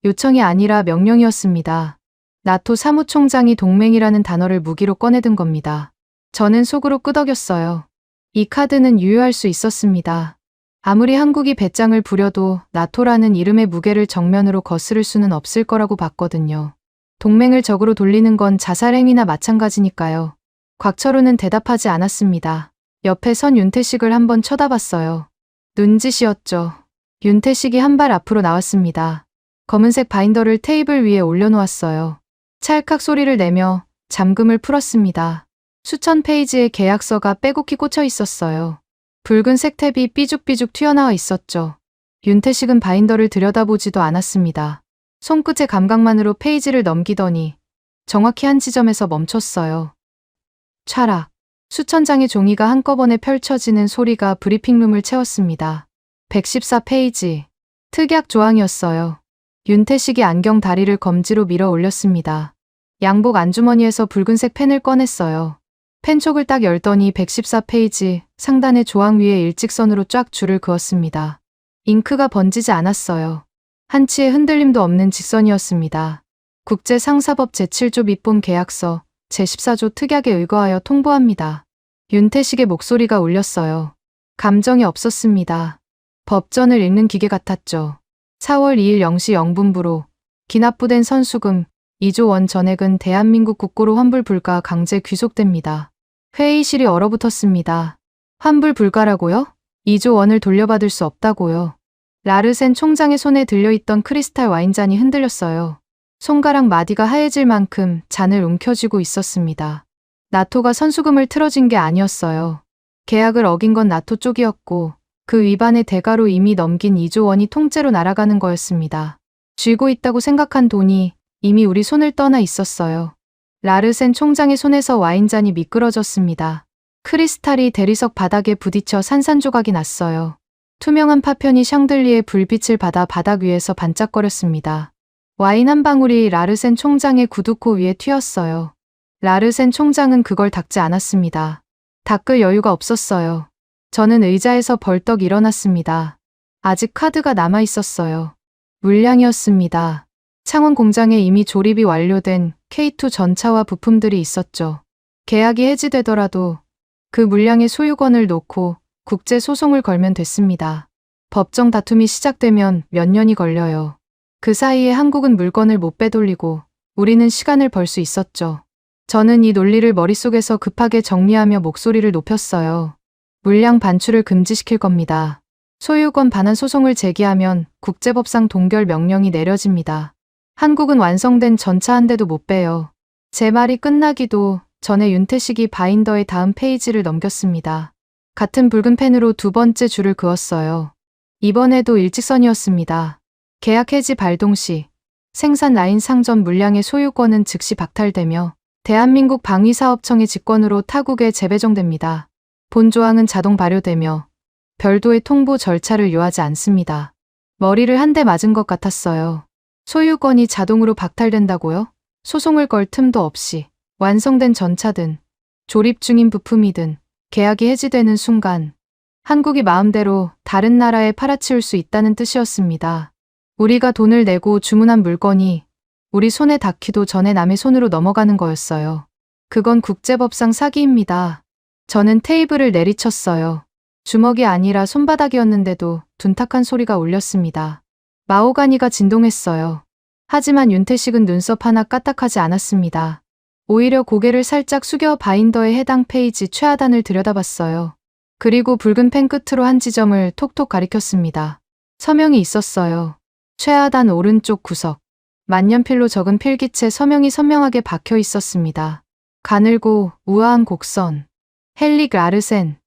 요청이 아니라 명령이었습니다. 나토 사무총장이 동맹이라는 단어를 무기로 꺼내든 겁니다. 저는 속으로 끄덕였어요. 이 카드는 유효할 수 있었습니다. 아무리 한국이 배짱을 부려도 나토라는 이름의 무게를 정면으로 거스를 수는 없을 거라고 봤거든요. 동맹을 적으로 돌리는 건 자살행위나 마찬가지니까요. 곽철호는 대답하지 않았습니다. 옆에 선 윤태식을 한번 쳐다봤어요. 눈짓이었죠. 윤태식이 한 발 앞으로 나왔습니다. 검은색 바인더를 테이블 위에 올려놓았어요. 찰칵 소리를 내며 잠금을 풀었습니다. 수천 페이지의 계약서가 빼곡히 꽂혀 있었어요. 붉은색 탭이 삐죽삐죽 튀어나와 있었죠. 윤태식은 바인더를 들여다보지도 않았습니다. 손끝의 감각만으로 페이지를 넘기더니 정확히 한 지점에서 멈췄어요. 촤락. 수천 장의 종이가 한꺼번에 펼쳐지는 소리가 브리핑룸을 채웠습니다. 114페이지. 특약 조항이었어요. 윤태식이 안경 다리를 검지로 밀어 올렸습니다. 양복 안주머니에서 붉은색 펜을 꺼냈어요. 펜촉을 딱 열더니 114페이지 상단의 조항 위에 일직선으로 쫙 줄을 그었습니다. 잉크가 번지지 않았어요. 한치의 흔들림도 없는 직선이었습니다. 국제상사법 제7조 밑본 계약서 제14조 특약에 의거하여 통보합니다. 윤태식의 목소리가 울렸어요. 감정이 없었습니다. 법전을 읽는 기계 같았죠. 4월 2일 0시 0분부로 기납부된 선수금 2조 원 전액은 대한민국 국고로 환불 불가 강제 귀속됩니다. 회의실이 얼어붙었습니다. 환불 불가라고요? 2조 원을 돌려받을 수 없다고요. 라르센 총장의 손에 들려있던 크리스탈 와인잔이 흔들렸어요. 손가락 마디가 하얘질 만큼 잔을 움켜쥐고 있었습니다. 나토가 선수금을 틀어진 게 아니었어요. 계약을 어긴 건 나토 쪽이었고 그 위반의 대가로 이미 넘긴 2조 원이 통째로 날아가는 거였습니다. 쥐고 있다고 생각한 돈이 이미 우리 손을 떠나 있었어요. 라르센 총장의 손에서 와인잔이 미끄러졌습니다. 크리스탈이 대리석 바닥에 부딪혀 산산조각이 났어요. 투명한 파편이 샹들리에 불빛을 받아 바닥 위에서 반짝거렸습니다. 와인 한 방울이 라르센 총장의 구두코 위에 튀었어요. 라르센 총장은 그걸 닦지 않았습니다. 닦을 여유가 없었어요. 저는 의자에서 벌떡 일어났습니다. 아직 카드가 남아 있었어요. 물량이었습니다. 창원 공장에 이미 조립이 완료된 K2 전차와 부품들이 있었죠. 계약이 해지되더라도 그 물량의 소유권을 놓고 국제 소송을 걸면 됐습니다. 법정 다툼이 시작되면 몇 년이 걸려요. 그 사이에 한국은 물건을 못 빼돌리고 우리는 시간을 벌 수 있었죠. 저는 이 논리를 머릿속에서 급하게 정리하며 목소리를 높였어요. 물량 반출을 금지시킬 겁니다. 소유권 반환 소송을 제기하면 국제법상 동결 명령이 내려집니다. 한국은 완성된 전차 한 대도 못 빼요. 제 말이 끝나기도 전에 윤태식이 바인더의 다음 페이지를 넘겼습니다. 같은 붉은 펜으로 두 번째 줄을 그었어요. 이번에도 일직선이었습니다. 계약 해지 발동 시 생산 라인 상점 물량의 소유권은 즉시 박탈되며 대한민국 방위사업청의 직권으로 타국에 재배정됩니다. 본 조항은 자동 발효되며 별도의 통보 절차를 요하지 않습니다. 머리를 한 대 맞은 것 같았어요. 소유권이 자동으로 박탈된다고요? 소송을 걸 틈도 없이 완성된 전차든 조립 중인 부품이든 계약이 해지되는 순간 한국이 마음대로 다른 나라에 팔아치울 수 있다는 뜻이었습니다. 우리가 돈을 내고 주문한 물건이 우리 손에 닿기도 전에 남의 손으로 넘어가는 거였어요. 그건 국제법상 사기입니다. 저는 테이블을 내리쳤어요. 주먹이 아니라 손바닥이었는데도 둔탁한 소리가 울렸습니다. 마호가니가 진동했어요. 하지만 윤태식은 눈썹 하나 까딱하지 않았습니다. 오히려 고개를 살짝 숙여 바인더의 해당 페이지 최하단을 들여다봤어요. 그리고 붉은 펜 끝으로 한 지점을 톡톡 가리켰습니다. 서명이 있었어요. 최하단 오른쪽 구석. 만년필로 적은 필기체 서명이 선명하게 박혀 있었습니다. 가늘고 우아한 곡선. 헨릭 라르센.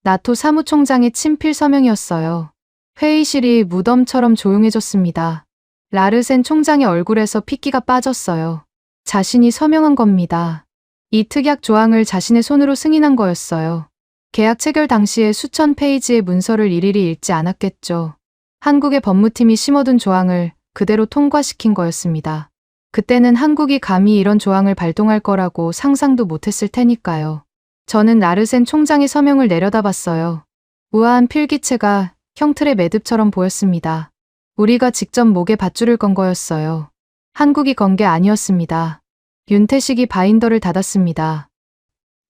나토 사무총장의 친필 서명이었어요. 회의실이 무덤처럼 조용해졌습니다. 라르센 총장의 얼굴에서 핏기가 빠졌어요. 자신이 서명한 겁니다. 이 특약 조항을 자신의 손으로 승인한 거였어요. 계약 체결 당시에 수천 페이지의 문서를 일일이 읽지 않았겠죠. 한국의 법무팀이 심어둔 조항을 그대로 통과시킨 거였습니다. 그때는 한국이 감히 이런 조항을 발동할 거라고 상상도 못했을 테니까요. 저는 라르센 총장의 서명을 내려다봤어요. 우아한 필기체가 형틀의 매듭처럼 보였습니다. 우리가 직접 목에 밧줄을 건 거였어요. 한국이 건 게 아니었습니다. 윤태식이 바인더를 닫았습니다.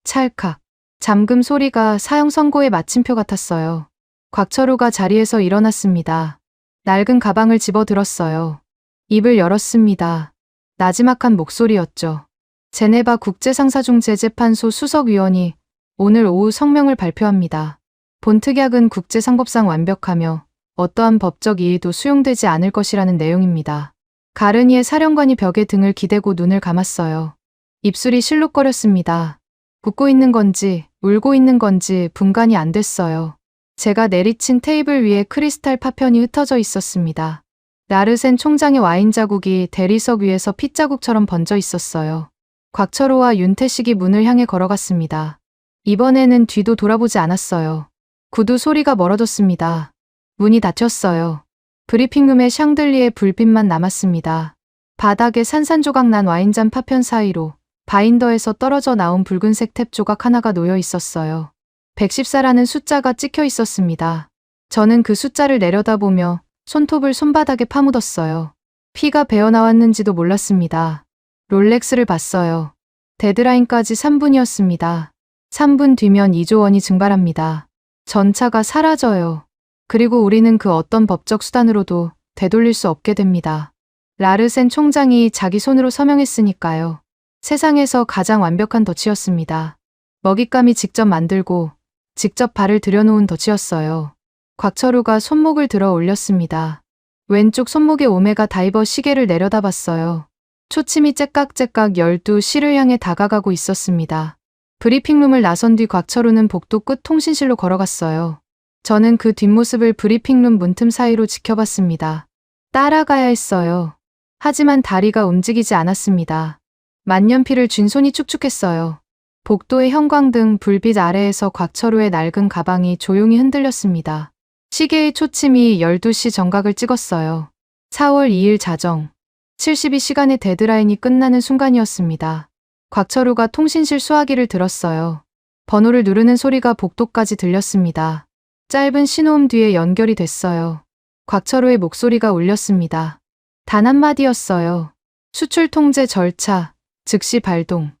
찰칵. 잠금 소리가 사형 선고의 마침표 같았어요. 곽철우가 자리에서 일어났습니다. 낡은 가방을 집어들었어요. 입을 열었습니다. 나지막한 목소리였죠. 제네바 국제상사중재재판소 수석위원이 오늘 오후 성명을 발표합니다. 본 특약은 국제상법상 완벽하며 어떠한 법적 이의도 수용되지 않을 것이라는 내용입니다. 가르니에 사령관이 벽에 등을 기대고 눈을 감았어요. 입술이 실룩거렸습니다. 웃고 있는 건지 울고 있는 건지 분간이 안 됐어요. 제가 내리친 테이블 위에 크리스탈 파편이 흩어져 있었습니다. 라르센 총장의 와인 자국이 대리석 위에서 핏자국처럼 번져 있었어요. 곽철호와 윤태식이 문을 향해 걸어갔습니다. 이번에는 뒤도 돌아보지 않았어요. 구두 소리가 멀어졌습니다. 문이 닫혔어요. 브리핑룸의 샹들리에 불빛만 남았습니다. 바닥에 산산조각 난 와인잔 파편 사이로 바인더에서 떨어져 나온 붉은색 탭 조각 하나가 놓여 있었어요. 114라는 숫자가 찍혀 있었습니다. 저는 그 숫자를 내려다보며 손톱을 손바닥에 파묻었어요. 피가 배어나왔는지도 몰랐습니다. 롤렉스를 봤어요. 데드라인까지 3분이었습니다. 3분 뒤면 2조 원이 증발합니다. 전차가 사라져요. 그리고 우리는 그 어떤 법적 수단으로도 되돌릴 수 없게 됩니다. 라르센 총장이 자기 손으로 서명했으니까요. 세상에서 가장 완벽한 덫이었습니다. 먹잇감이 직접 만들고 직접 발을 들여놓은 덫이었어요. 곽철우가 손목을 들어 올렸습니다. 왼쪽 손목에 오메가 다이버 시계를 내려다봤어요. 초침이 째깍째깍 12시를 향해 다가가고 있었습니다. 브리핑룸을 나선 뒤 곽철우는 복도 끝 통신실로 걸어갔어요. 저는 그 뒷모습을 브리핑룸 문틈 사이로 지켜봤습니다. 따라가야 했어요. 하지만 다리가 움직이지 않았습니다. 만년필을 쥔 손이 축축했어요. 복도의 형광등 불빛 아래에서 곽철우의 낡은 가방이 조용히 흔들렸습니다. 시계의 초침이 12시 정각을 찍었어요. 4월 2일 자정. 72시간의 데드라인이 끝나는 순간이었습니다. 곽철우가 통신실 수화기를 들었어요. 번호를 누르는 소리가 복도까지 들렸습니다. 짧은 신호음 뒤에 연결이 됐어요. 곽철우의 목소리가 울렸습니다. 단 한마디였어요. 수출 통제 절차, 즉시 발동.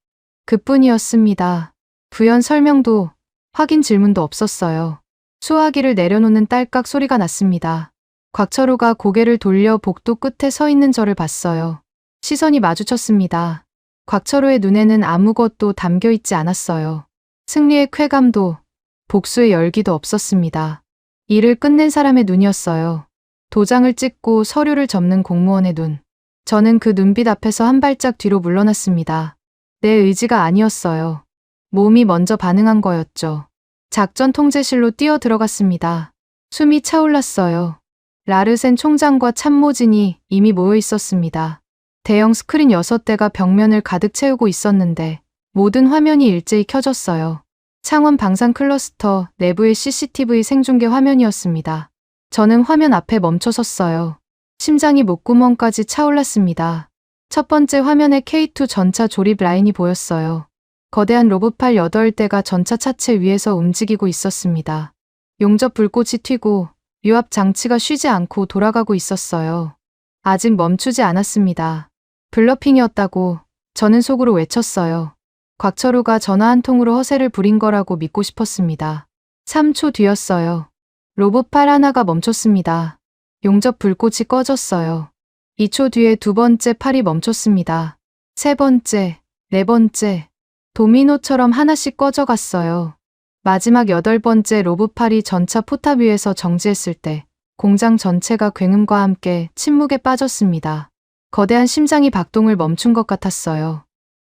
그뿐이었습니다. 부연 설명도, 확인 질문도 없었어요. 수화기를 내려놓는 딸깍 소리가 났습니다. 곽철우가 고개를 돌려 복도 끝에 서 있는 저를 봤어요. 시선이 마주쳤습니다. 곽철우의 눈에는 아무것도 담겨 있지 않았어요. 승리의 쾌감도, 복수의 열기도 없었습니다. 일을 끝낸 사람의 눈이었어요. 도장을 찍고 서류를 접는 공무원의 눈. 저는 그 눈빛 앞에서 한 발짝 뒤로 물러났습니다. 내 의지가 아니었어요. 몸이 먼저 반응한 거였죠. 작전 통제실로 뛰어 들어갔습니다. 숨이 차올랐어요. 라르센 총장과 참모진이 이미 모여 있었습니다. 대형 스크린 6대가 벽면을 가득 채우고 있었는데 모든 화면이 일제히 켜졌어요. 창원 방산 클러스터 내부의 CCTV 생중계 화면이었습니다. 저는 화면 앞에 멈춰 섰어요. 심장이 목구멍까지 차올랐습니다. 첫 번째 화면에 K2 전차 조립 라인이 보였어요. 거대한 로봇팔 8대가 전차 차체 위에서 움직이고 있었습니다. 용접 불꽃이 튀고 유압 장치가 쉬지 않고 돌아가고 있었어요. 아직 멈추지 않았습니다. 블러핑이었다고 저는 속으로 외쳤어요. 곽철우가 전화 한 통으로 허세를 부린 거라고 믿고 싶었습니다. 3초 뒤였어요. 로봇팔 하나가 멈췄습니다. 용접 불꽃이 꺼졌어요. 2초 뒤에 두 번째 팔이 멈췄습니다. 세 번째, 네 번째, 도미노처럼 하나씩 꺼져갔어요. 마지막 8번째 로봇팔이 전차 포탑 위에서 정지했을 때 공장 전체가 굉음과 함께 침묵에 빠졌습니다. 거대한 심장이 박동을 멈춘 것 같았어요.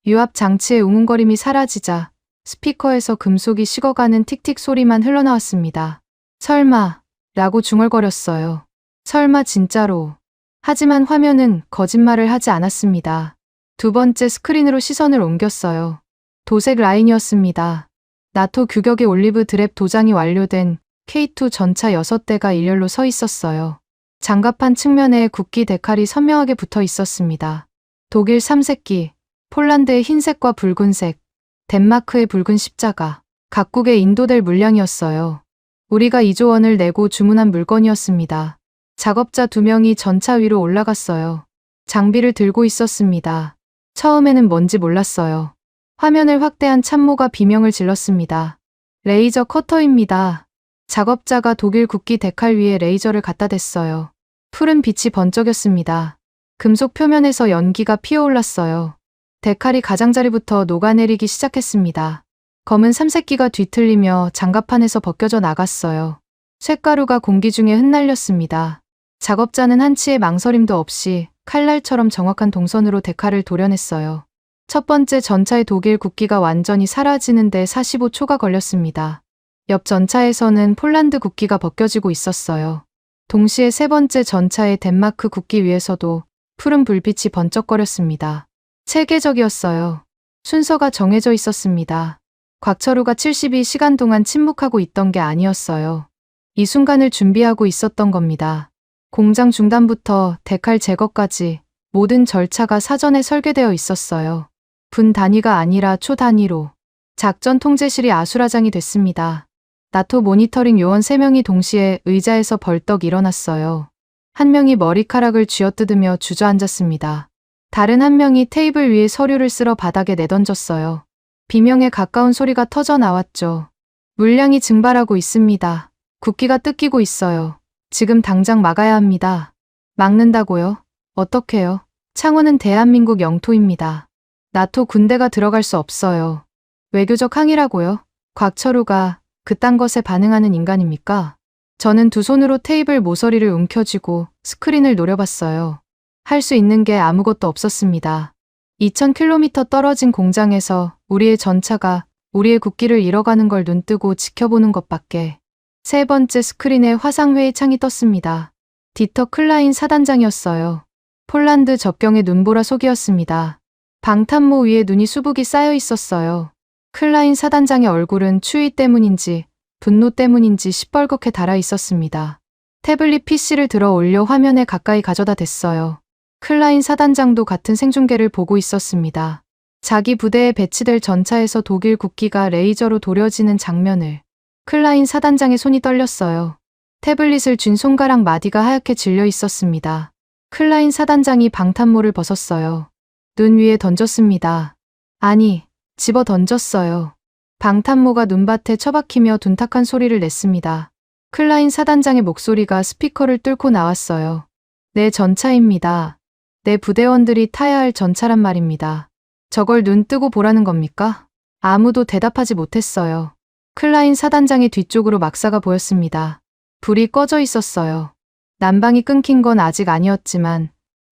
유압 장치의 웅웅거림이 사라지자 스피커에서 금속이 식어가는 틱틱 소리만 흘러나왔습니다. 설마, 라고 중얼거렸어요. 설마 진짜로. 하지만 화면은 거짓말을 하지 않았습니다. 두 번째 스크린으로 시선을 옮겼어요. 도색 라인이었습니다. 나토 규격의 올리브 드랩 도장이 완료된 K2 전차 6대가 일렬로 서 있었어요. 장갑판 측면에 국기 데칼이 선명하게 붙어 있었습니다. 독일 3색기, 폴란드의 흰색과 붉은색, 덴마크의 붉은 십자가, 각국에 인도될 물량이었어요. 우리가 2조 원을 내고 주문한 물건이었습니다. 작업자 2명이 전차 위로 올라갔어요. 장비를 들고 있었습니다. 처음에는 뭔지 몰랐어요. 화면을 확대한 참모가 비명을 질렀습니다. 레이저 커터입니다. 작업자가 독일 국기 데칼 위에 레이저를 갖다 댔어요. 푸른 빛이 번쩍였습니다. 금속 표면에서 연기가 피어올랐어요. 데칼이 가장자리부터 녹아내리기 시작했습니다. 검은 삼색기가 뒤틀리며 장갑판에서 벗겨져 나갔어요. 쇳가루가 공기 중에 흩날렸습니다. 작업자는 한치의 망설임도 없이 칼날처럼 정확한 동선으로 데칼을 도려냈어요. 첫 번째 전차의 독일 국기가 완전히 사라지는데 45초가 걸렸습니다. 옆 전차에서는 폴란드 국기가 벗겨지고 있었어요. 동시에 세 번째 전차의 덴마크 국기 위에서도 푸른 불빛이 번쩍거렸습니다. 체계적이었어요. 순서가 정해져 있었습니다. 곽철우가 72시간 동안 침묵하고 있던 게 아니었어요. 이 순간을 준비하고 있었던 겁니다. 공장 중단부터 데칼 제거까지 모든 절차가 사전에 설계되어 있었어요. 분 단위가 아니라 초 단위로. 작전 통제실이 아수라장이 됐습니다. 나토 모니터링 요원 3명이 동시에 의자에서 벌떡 일어났어요. 한 명이 머리카락을 쥐어뜯으며 주저앉았습니다. 다른 한 명이 테이블 위에 서류를 쓸어 바닥에 내던졌어요. 비명에 가까운 소리가 터져 나왔죠. 물량이 증발하고 있습니다. 국기가 뜯기고 있어요. 지금 당장 막아야 합니다. 막는다고요? 어떻게요? 창원은 대한민국 영토입니다. 나토 군대가 들어갈 수 없어요. 외교적 항의라고요? 곽철우가 그딴 것에 반응하는 인간입니까? 저는 두 손으로 테이블 모서리를 움켜쥐고 스크린을 노려봤어요. 할 수 있는 게 아무것도 없었습니다. 2000km 떨어진 공장에서 우리의 전차가 우리의 국기를 잃어가는 걸 눈뜨고 지켜보는 것밖에. 세 번째 스크린에 화상회의 창이 떴습니다. 디터 클라인 사단장이었어요. 폴란드 접경의 눈보라 속이었습니다. 방탄모 위에 눈이 수북이 쌓여 있었어요. 클라인 사단장의 얼굴은 추위 때문인지 분노 때문인지 시뻘겋게 달아 있었습니다. 태블릿 PC를 들어 올려 화면에 가까이 가져다 댔어요. 클라인 사단장도 같은 생중계를 보고 있었습니다. 자기 부대에 배치될 전차에서 독일 국기가 레이저로 도려지는 장면을. 클라인 사단장의 손이 떨렸어요. 태블릿을 쥔 손가락 마디가 하얗게 질려 있었습니다. 클라인 사단장이 방탄모를 벗었어요. 눈 위에 던졌습니다. 아니, 집어 던졌어요. 방탄모가 눈밭에 처박히며 둔탁한 소리를 냈습니다. 클라인 사단장의 목소리가 스피커를 뚫고 나왔어요. 내 전차입니다. 내 부대원들이 타야 할 전차란 말입니다. 저걸 눈 뜨고 보라는 겁니까? 아무도 대답하지 못했어요. 클라인 사단장의 뒤쪽으로 막사가 보였습니다. 불이 꺼져 있었어요. 난방이 끊긴 건 아직 아니었지만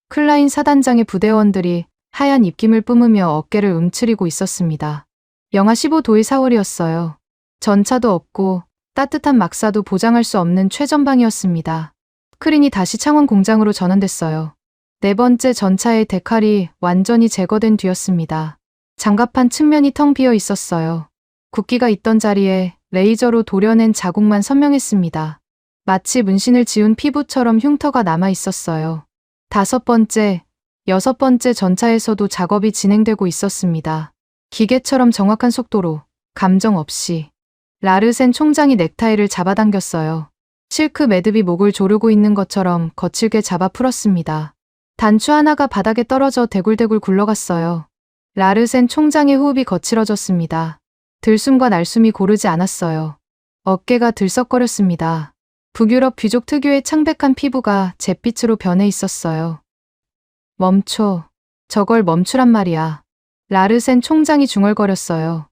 클라인 사단장의 부대원들이 하얀 입김을 뿜으며 어깨를 움츠리고 있었습니다. 영하 15도의 4월이었어요. 전차도 없고 따뜻한 막사도 보장할 수 없는 최전방이었습니다. 스크린이 다시 창원 공장으로 전환됐어요. 네 번째 전차의 데칼이 완전히 제거된 뒤였습니다. 장갑판 측면이 텅 비어 있었어요. 국기가 있던 자리에 레이저로 도려낸 자국만 선명했습니다. 마치 문신을 지운 피부처럼 흉터가 남아 있었어요. 다섯 번째, 여섯 번째 전차에서도 작업이 진행되고 있었습니다. 기계처럼 정확한 속도로, 감정 없이. 라르센 총장이 넥타이를 잡아당겼어요. 실크 매듭이 목을 조르고 있는 것처럼 거칠게 잡아 풀었습니다. 단추 하나가 바닥에 떨어져 대굴대굴 굴러갔어요. 라르센 총장의 호흡이 거칠어졌습니다. 들숨과 날숨이 고르지 않았어요. 어깨가 들썩거렸습니다. 북유럽 귀족 특유의 창백한 피부가 잿빛으로 변해 있었어요. 멈춰. 저걸 멈추란 말이야. 라르센 총장이 중얼거렸어요.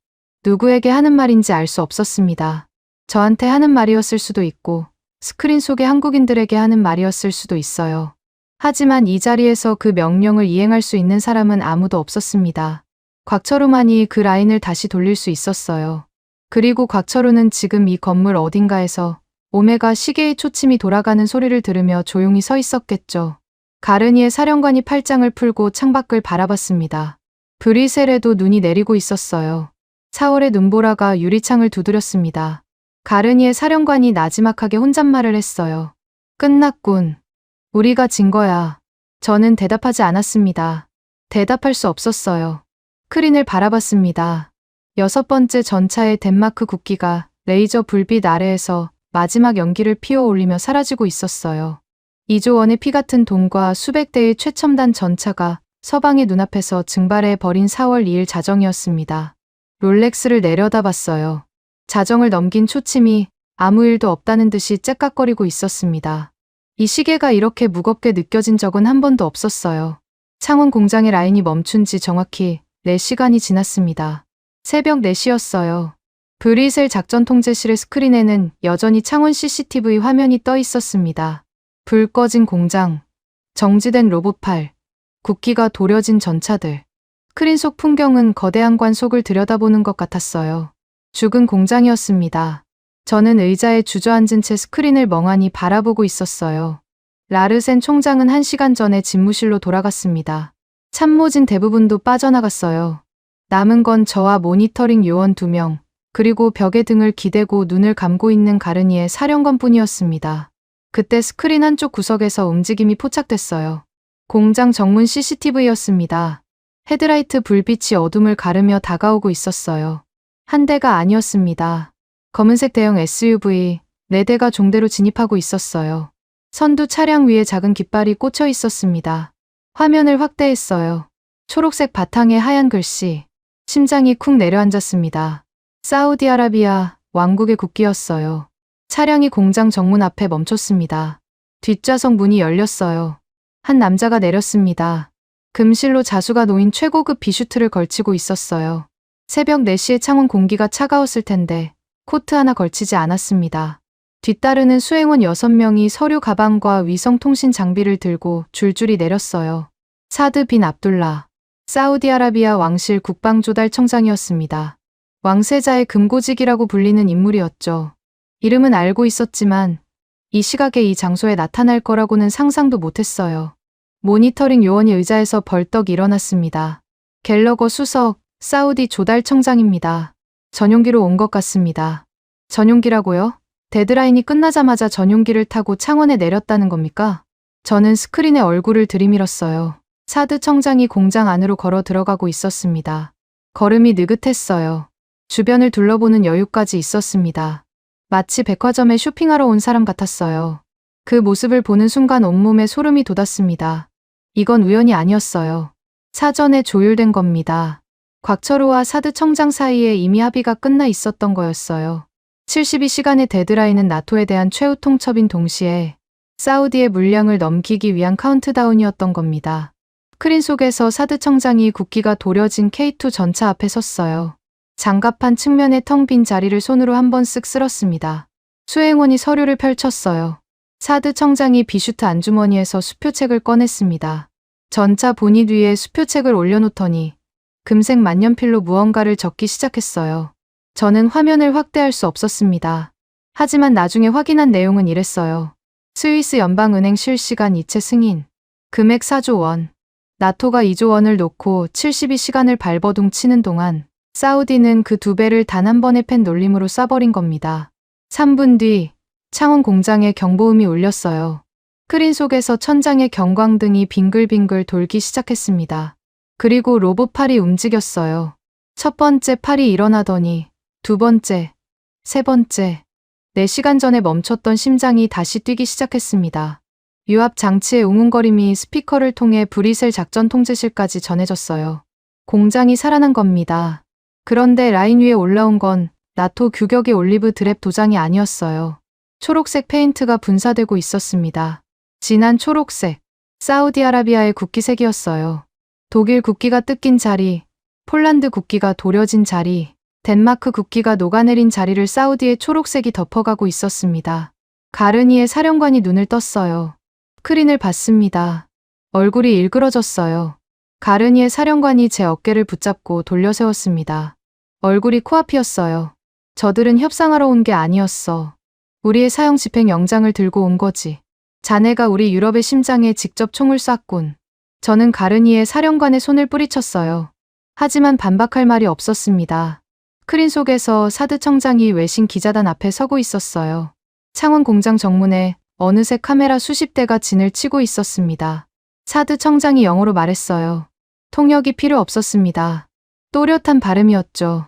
누구에게 하는 말인지 알 수 없었습니다. 저한테 하는 말이었을 수도 있고 스크린 속의 한국인들에게 하는 말이었을 수도 있어요. 하지만 이 자리에서 그 명령을 이행할 수 있는 사람은 아무도 없었습니다. 곽철우만이 그 라인을 다시 돌릴 수 있었어요. 그리고 곽철우는 지금 이 건물 어딘가에서 오메가 시계의 초침이 돌아가는 소리를 들으며 조용히 서 있었겠죠. 가르니의 사령관이 팔짱을 풀고 창밖을 바라봤습니다. 브뤼셀에도 눈이 내리고 있었어요. 4월의 눈보라가 유리창을 두드렸습니다. 가르니의 사령관이 나지막하게 혼잣말을 했어요. 끝났군. 우리가 진 거야. 저는 대답하지 않았습니다. 대답할 수 없었어요. 스크린을 바라봤습니다. 여섯 번째 전차의 덴마크 국기가 레이저 불빛 아래에서 마지막 연기를 피워 올리며 사라지고 있었어요. 2조 원의 피 같은 돈과 수백 대의 최첨단 전차가 서방의 눈앞에서 증발해 버린 4월 2일 자정이었습니다. 롤렉스를 내려다봤어요. 자정을 넘긴 초침이 아무 일도 없다는 듯이 째깍거리고 있었습니다. 이 시계가 이렇게 무겁게 느껴진 적은 한 번도 없었어요. 창원 공장의 라인이 멈춘 지 정확히 4시간이 지났습니다. 새벽 4시였어요. 브리셀 작전 통제실의 스크린에는 여전히 창원 CCTV 화면이 떠 있었습니다. 불 꺼진 공장, 정지된 로봇팔, 국기가 도려진 전차들. 스크린 속 풍경은 거대한 관 속을 들여다보는 것 같았어요. 죽은 공장이었습니다. 저는 의자에 주저앉은 채 스크린을 멍하니 바라보고 있었어요. 라르센 총장은 1시간 전에 집무실로 돌아갔습니다. 참모진 대부분도 빠져나갔어요. 남은 건 저와 모니터링 요원 2명, 그리고 벽에 등을 기대고 눈을 감고 있는 가르니의 사령관뿐이었습니다. 그때 스크린 한쪽 구석에서 움직임이 포착됐어요. 공장 정문 CCTV였습니다. 헤드라이트 불빛이 어둠을 가르며 다가오고 있었어요. 한 대가 아니었습니다. 검은색 대형 SUV 4대가 종대로 진입하고 있었어요. 선두 차량 위에 작은 깃발이 꽂혀 있었습니다. 화면을 확대했어요. 초록색 바탕에 하얀 글씨. 심장이 쿵 내려앉았습니다. 사우디아라비아 왕국의 국기였어요. 차량이 공장 정문 앞에 멈췄습니다. 뒷좌석 문이 열렸어요. 한 남자가 내렸습니다. 금실로 자수가 놓인 최고급 비슈트를 걸치고 있었어요. 새벽 4시에 창원 공기가 차가웠을 텐데 코트 하나 걸치지 않았습니다. 뒤따르는 수행원 6명이 서류 가방과 위성통신 장비를 들고 줄줄이 내렸어요. 사드 빈 압둘라, 사우디아라비아 왕실 국방조달청장이었습니다. 왕세자의 금고직이라고 불리는 인물이었죠. 이름은 알고 있었지만 이 시각에 이 장소에 나타날 거라고는 상상도 못했어요. 모니터링 요원이 의자에서 벌떡 일어났습니다. 갤러거 수석, 사우디 조달청장입니다. 전용기로 온 것 같습니다. 전용기라고요? 데드라인이 끝나자마자 전용기를 타고 창원에 내렸다는 겁니까? 저는 스크린에 얼굴을 들이밀었어요. 사드 청장이 공장 안으로 걸어 들어가고 있었습니다. 걸음이 느긋했어요. 주변을 둘러보는 여유까지 있었습니다. 마치 백화점에 쇼핑하러 온 사람 같았어요. 그 모습을 보는 순간 온몸에 소름이 돋았습니다. 이건 우연이 아니었어요. 사전에 조율된 겁니다. 곽철호와 사드 청장 사이에 이미 합의가 끝나 있었던 거였어요. 72시간의 데드라인은 나토에 대한 최후 통첩인 동시에 사우디의 물량을 넘기기 위한 카운트다운이었던 겁니다. 스크린 속에서 사드 청장이 국기가 도려진 K2 전차 앞에 섰어요. 장갑판 측면에 텅 빈 자리를 손으로 한번 쓱 쓸었습니다. 수행원이 서류를 펼쳤어요. 사드 청장이 비슈트 안주머니에서 수표책을 꺼냈습니다. 전차 보닛 위에 수표책을 올려놓더니 금색 만년필로 무언가를 적기 시작했어요. 저는 화면을 확대할 수 없었습니다. 하지만 나중에 확인한 내용은 이랬어요. 스위스 연방은행 실시간 이체 승인. 금액 4조 원. 나토가 2조 원을 놓고 72시간을 발버둥 치는 동안 사우디는 그 2배를 단 한 번의 펜 놀림으로 쏴버린 겁니다. 3분 뒤 창원 공장에 경보음이 울렸어요. 스크린 속에서 천장의 경광등이 빙글빙글 돌기 시작했습니다. 그리고 로봇팔이 움직였어요. 첫 번째 팔이 일어나더니 두 번째, 세 번째, 4시간 전에 멈췄던 심장이 다시 뛰기 시작했습니다. 유압 장치의 웅웅거림이 스피커를 통해 브리셀 작전 통제실까지 전해졌어요. 공장이 살아난 겁니다. 그런데 라인 위에 올라온 건 나토 규격의 올리브 드랩 도장이 아니었어요. 초록색 페인트가 분사되고 있었습니다. 진한 초록색, 사우디아라비아의 국기색이었어요. 독일 국기가 뜯긴 자리, 폴란드 국기가 도려진 자리, 덴마크 국기가 녹아내린 자리를 사우디의 초록색이 덮어가고 있었습니다. 가르니의 사령관이 눈을 떴어요. 스크린을 봤습니다. 얼굴이 일그러졌어요. 가르니의 사령관이 제 어깨를 붙잡고 돌려 세웠습니다. 얼굴이 코앞이었어요. 저들은 협상하러 온 게 아니었어. 우리의 사형 집행 영장을 들고 온 거지. 자네가 우리 유럽의 심장에 직접 총을 쐈군. 저는 가르니의 사령관의 손을 뿌리쳤어요. 하지만 반박할 말이 없었습니다. 스크린 속에서 사드 청장이 외신 기자단 앞에 서고 있었어요. 창원 공장 정문에 어느새 카메라 수십 대가 진을 치고 있었습니다. 사드 청장이 영어로 말했어요. 통역이 필요 없었습니다. 또렷한 발음이었죠.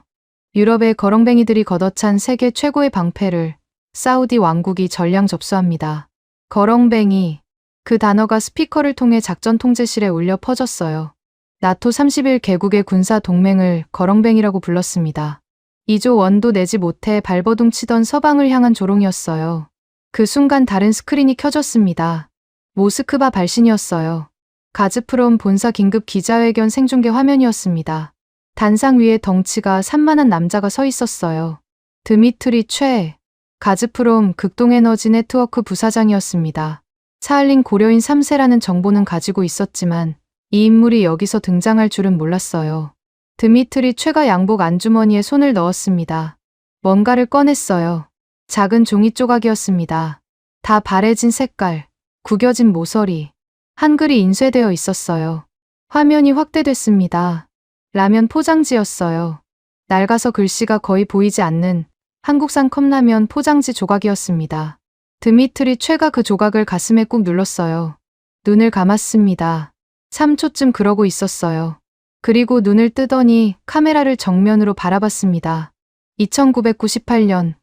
유럽의 거렁뱅이들이 걷어찬 세계 최고의 방패를 사우디 왕국이 전량 접수합니다. 거렁뱅이. 그 단어가 스피커를 통해 작전 통제실에 울려 퍼졌어요. 나토 31개국의 군사 동맹을 거렁뱅이라고 불렀습니다. 2조 원도 내지 못해 발버둥 치던 서방을 향한 조롱이었어요. 그 순간 다른 스크린이 켜졌습니다. 모스크바 발신이었어요. 가즈프롬 본사 긴급 기자회견 생중계 화면이었습니다. 단상 위에 덩치가 산만한 남자가 서 있었어요. 드미트리 최, 가즈프롬 극동에너지 네트워크 부사장이었습니다. 사할린 고려인 3세라는 정보는 가지고 있었지만 이 인물이 여기서 등장할 줄은 몰랐어요. 드미트리 최가 양복 안주머니에 손을 넣었습니다. 뭔가를 꺼냈어요. 작은 종이 조각이었습니다. 다 바래진 색깔, 구겨진 모서리, 한글이 인쇄되어 있었어요. 화면이 확대됐습니다. 라면 포장지였어요. 낡아서 글씨가 거의 보이지 않는 한국산 컵라면 포장지 조각이었습니다. 드미트리 최가 그 조각을 가슴에 꾹 눌렀어요. 눈을 감았습니다. 3초쯤 그러고 있었어요. 그리고 눈을 뜨더니 카메라를 정면으로 바라봤습니다. 2998년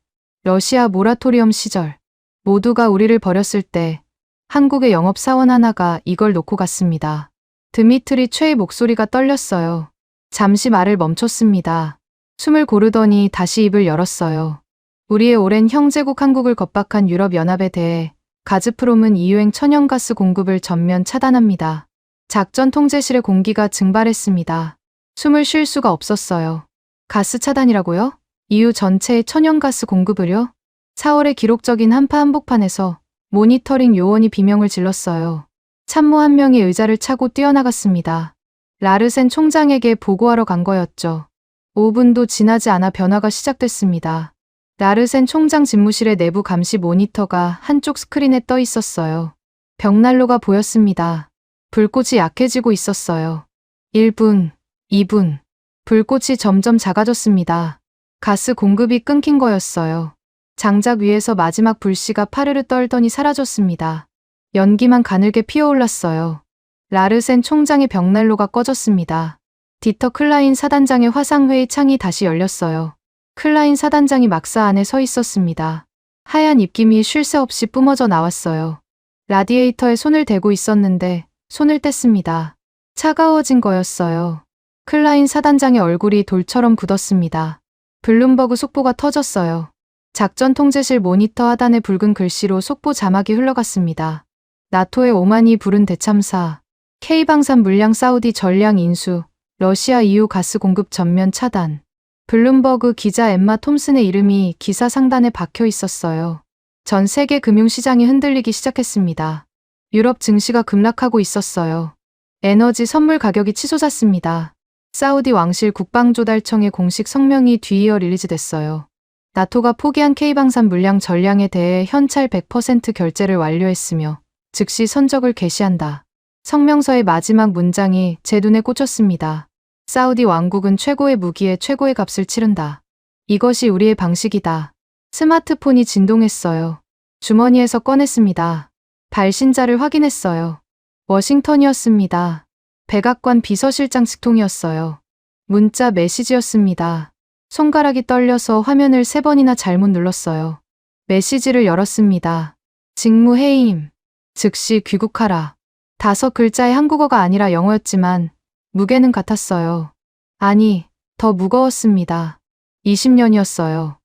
러시아 모라토리엄 시절 모두가 우리를 버렸을 때 한국의 영업사원 하나가 이걸 놓고 갔습니다. 드미트리 최의 목소리가 떨렸어요. 잠시 말을 멈췄습니다. 숨을 고르더니 다시 입을 열었어요. 우리의 오랜 형제국 한국을 겁박한 유럽연합에 대해 가즈프롬은 이유행 천연가스 공급을 전면 차단합니다. 작전 통제실의 공기가 증발했습니다. 숨을 쉴 수가 없었어요. 가스 차단이라고요? EU 전체의 천연가스 공급을요? 4월의 기록적인 한파 한복판에서 모니터링 요원이 비명을 질렀어요. 참모 한 명이 의자를 차고 뛰어나갔습니다. 라르센 총장에게 보고하러 간 거였죠. 5분도 지나지 않아 변화가 시작됐습니다. 라르센 총장 집무실의 내부 감시 모니터가 한쪽 스크린에 떠 있었어요. 벽난로가 보였습니다. 불꽃이 약해지고 있었어요. 1분, 2분. 불꽃이 점점 작아졌습니다. 가스 공급이 끊긴 거였어요. 장작 위에서 마지막 불씨가 파르르 떨더니 사라졌습니다. 연기만 가늘게 피어올랐어요. 라르센 총장의 벽난로가 꺼졌습니다. 디터 클라인 사단장의 화상회의 창이 다시 열렸어요. 클라인 사단장이 막사 안에 서 있었습니다. 하얀 입김이 쉴 새 없이 뿜어져 나왔어요. 라디에이터에 손을 대고 있었는데 손을 뗐습니다. 차가워진 거였어요. 클라인 사단장의 얼굴이 돌처럼 굳었습니다. 블룸버그 속보가 터졌어요. 작전 통제실 모니터 하단의 붉은 글씨로 속보 자막이 흘러갔습니다. 나토의 오만이 부른 대참사, K방산 물량 사우디 전량 인수, 러시아 EU 가스 공급 전면 차단. 블룸버그 기자 엠마 톰슨의 이름이 기사 상단에 박혀 있었어요. 전 세계 금융시장이 흔들리기 시작했습니다. 유럽 증시가 급락하고 있었어요. 에너지 선물 가격이 치솟았습니다. 사우디 왕실 국방조달청의 공식 성명이 뒤이어 릴리즈됐어요. 나토가 포기한 K방산 물량 전량에 대해 현찰 100% 결제를 완료했으며 즉시 선적을 개시한다. 성명서의 마지막 문장이 제 눈에 꽂혔습니다. 사우디 왕국은 최고의 무기에 최고의 값을 치른다. 이것이 우리의 방식이다. 스마트폰이 진동했어요. 주머니에서 꺼냈습니다. 발신자를 확인했어요. 워싱턴이었습니다. 백악관 비서실장 직통이었어요. 문자 메시지였습니다. 손가락이 떨려서 화면을 3번이나 잘못 눌렀어요. 메시지를 열었습니다. 직무 해임. 즉시 귀국하라. 5글자의 한국어가 아니라 영어였지만 무게는 같았어요. 아니, 더 무거웠습니다. 20년이었어요.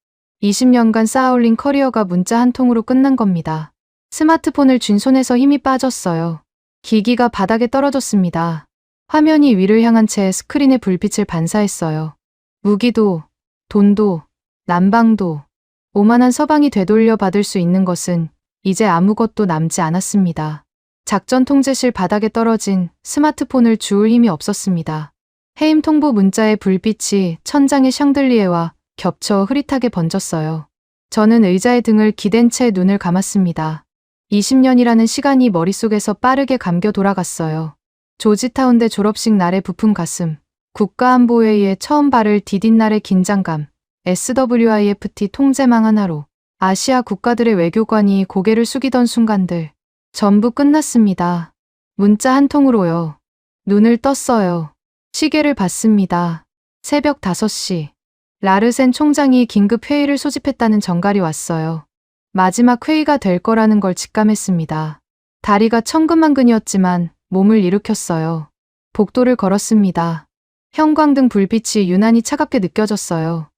20년간 쌓아올린 커리어가 문자 한 통으로 끝난 겁니다. 스마트폰을 쥔 손에서 힘이 빠졌어요. 기기가 바닥에 떨어졌습니다. 화면이 위를 향한 채 스크린에 불빛을 반사했어요. 무기도, 돈도, 난방도, 오만한 서방이 되돌려 받을 수 있는 것은 이제 아무것도 남지 않았습니다. 작전 통제실 바닥에 떨어진 스마트폰을 주울 힘이 없었습니다. 해임 통보 문자의 불빛이 천장의 샹들리에와 겹쳐 흐릿하게 번졌어요. 저는 의자의 등을 기댄 채 눈을 감았습니다. 20년이라는 시간이 머릿속에서 빠르게 감겨 돌아갔어요. 조지타운대 졸업식 날의 부푼 가슴, 국가안보회의에 처음 발을 디딘 날의 긴장감, SWIFT 통제망 하나로 아시아 국가들의 외교관이 고개를 숙이던 순간들, 전부 끝났습니다. 문자 한 통으로요. 눈을 떴어요. 시계를 봤습니다. 새벽 5시. 라르센 총장이 긴급 회의를 소집했다는 전갈이 왔어요. 마지막 회의가 될 거라는 걸 직감했습니다. 다리가 천근만근이었지만 몸을 일으켰어요. 복도를 걸었습니다. 형광등 불빛이 유난히 차갑게 느껴졌어요.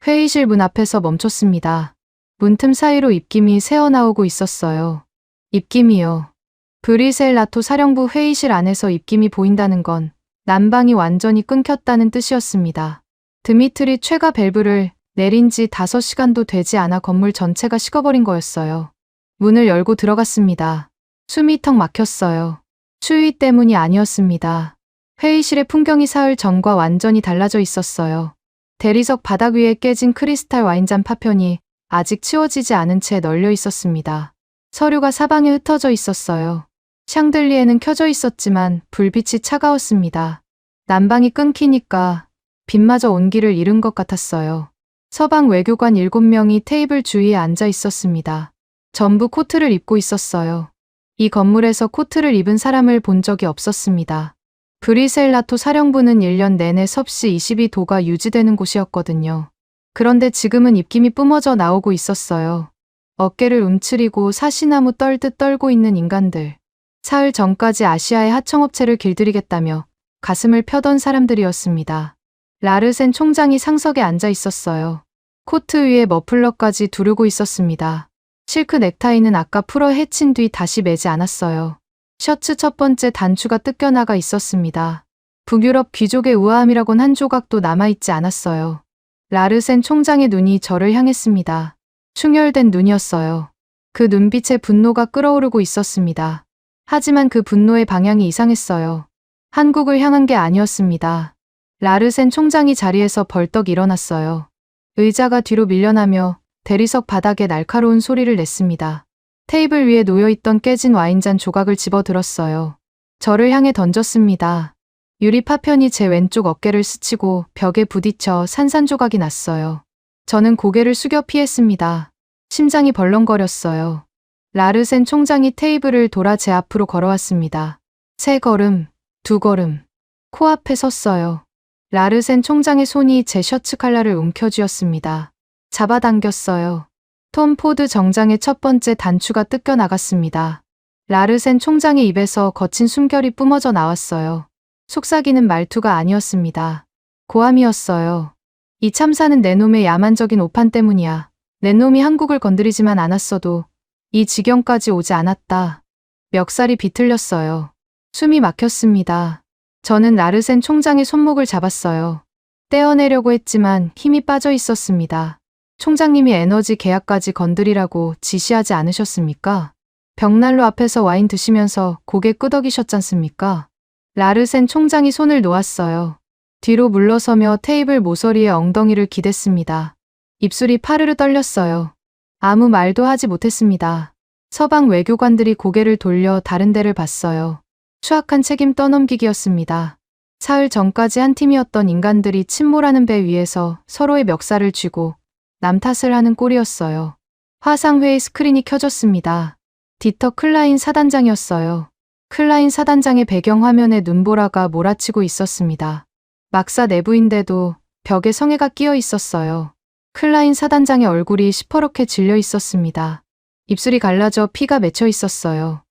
회의실 문 앞에서 멈췄습니다. 문틈 사이로 입김이 새어나오고 있었어요. 입김이요. 브리셀 나토 사령부 회의실 안에서 입김이 보인다는 건 난방이 완전히 끊겼다는 뜻이었습니다. 드미트리 최가 밸브를 내린 지 5시간도 되지 않아 건물 전체가 식어버린 거였어요. 문을 열고 들어갔습니다. 숨이 턱 막혔어요. 추위 때문이 아니었습니다. 회의실의 풍경이 사흘 전과 완전히 달라져 있었어요. 대리석 바닥 위에 깨진 크리스탈 와인잔 파편이 아직 치워지지 않은 채 널려 있었습니다. 서류가 사방에 흩어져 있었어요. 샹들리에는 켜져 있었지만 불빛이 차가웠습니다. 난방이 끊기니까 빛마저 온기를 잃은 것 같았어요. 서방 외교관 7명이 테이블 주위에 앉아 있었습니다. 전부 코트를 입고 있었어요. 이 건물에서 코트를 입은 사람을 본 적이 없었습니다. 브리셀 나토 사령부는 1년 내내 섭씨 22도가 유지되는 곳이었거든요. 그런데 지금은 입김이 뿜어져 나오고 있었어요. 어깨를 움츠리고 사시나무 떨듯 떨고 있는 인간들. 사흘 전까지 아시아의 하청업체를 길들이겠다며 가슴을 펴던 사람들이었습니다. 라르센 총장이 상석에 앉아 있었어요. 코트 위에 머플러까지 두르고 있었습니다. 실크 넥타이는 아까 풀어 헤친 뒤 다시 매지 않았어요. 셔츠 첫 번째 단추가 뜯겨나가 있었습니다. 북유럽 귀족의 우아함이라곤 한 조각도 남아있지 않았어요. 라르센 총장의 눈이 저를 향했습니다. 충혈된 눈이었어요. 그 눈빛에 분노가 끓어오르고 있었습니다. 하지만 그 분노의 방향이 이상했어요. 한국을 향한 게 아니었습니다. 라르센 총장이 자리에서 벌떡 일어났어요. 의자가 뒤로 밀려나며 대리석 바닥에 날카로운 소리를 냈습니다. 테이블 위에 놓여있던 깨진 와인잔 조각을 집어들었어요. 저를 향해 던졌습니다. 유리 파편이 제 왼쪽 어깨를 스치고 벽에 부딪혀 산산조각이 났어요. 저는 고개를 숙여 피했습니다. 심장이 벌렁거렸어요. 라르센 총장이 테이블을 돌아 제 앞으로 걸어왔습니다. 3걸음, 2걸음. 코앞에 섰어요. 라르센 총장의 손이 제 셔츠 칼라를 움켜쥐었습니다. 잡아당겼어요. 톰 포드 정장의 첫 번째 단추가 뜯겨 나갔습니다. 라르센 총장의 입에서 거친 숨결이 뿜어져 나왔어요. 속삭이는 말투가 아니었습니다. 고함이었어요. 이 참사는 내 놈의 야만적인 오판 때문이야. 내 놈이 한국을 건드리지만 않았어도 이 지경까지 오지 않았다. 멱살이 비틀렸어요. 숨이 막혔습니다. 저는 라르센 총장의 손목을 잡았어요. 떼어내려고 했지만 힘이 빠져 있었습니다. 총장님이 에너지 계약까지 건드리라고 지시하지 않으셨습니까? 벽난로 앞에서 와인 드시면서 고개 끄덕이셨잖습니까? 라르센 총장이 손을 놓았어요. 뒤로 물러서며 테이블 모서리에 엉덩이를 기댔습니다. 입술이 파르르 떨렸어요. 아무 말도 하지 못했습니다. 서방 외교관들이 고개를 돌려 다른 데를 봤어요. 추악한 책임 떠넘기기였습니다. 사흘 전까지 한 팀이었던 인간들이 침몰하는 배 위에서 서로의 멱살을 쥐고 남 탓을 하는 꼴이었어요. 화상회의 스크린이 켜졌습니다. 디터 클라인 사단장이었어요. 클라인 사단장의 배경 화면에 눈보라가 몰아치고 있었습니다. 막사 내부인데도 벽에 성에가 끼어 있었어요. 클라인 사단장의 얼굴이 시퍼렇게 질려 있었습니다. 입술이 갈라져 피가 맺혀 있었어요.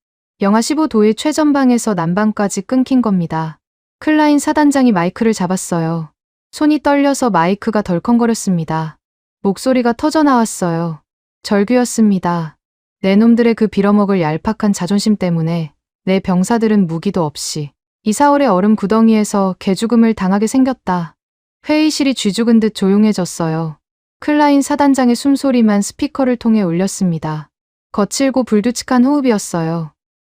영하 15도의 최전방에서 난방까지 끊긴 겁니다. 클라인 사단장이 마이크를 잡았어요. 손이 떨려서 마이크가 덜컹거렸습니다. 목소리가 터져 나왔어요. 절규였습니다. 내 놈들의 그 빌어먹을 얄팍한 자존심 때문에 내 병사들은 무기도 없이 이 4월의 얼음 구덩이에서 개죽음을 당하게 생겼다. 회의실이 쥐죽은 듯 조용해졌어요. 클라인 사단장의 숨소리만 스피커를 통해 울렸습니다. 거칠고 불규칙한 호흡이었어요.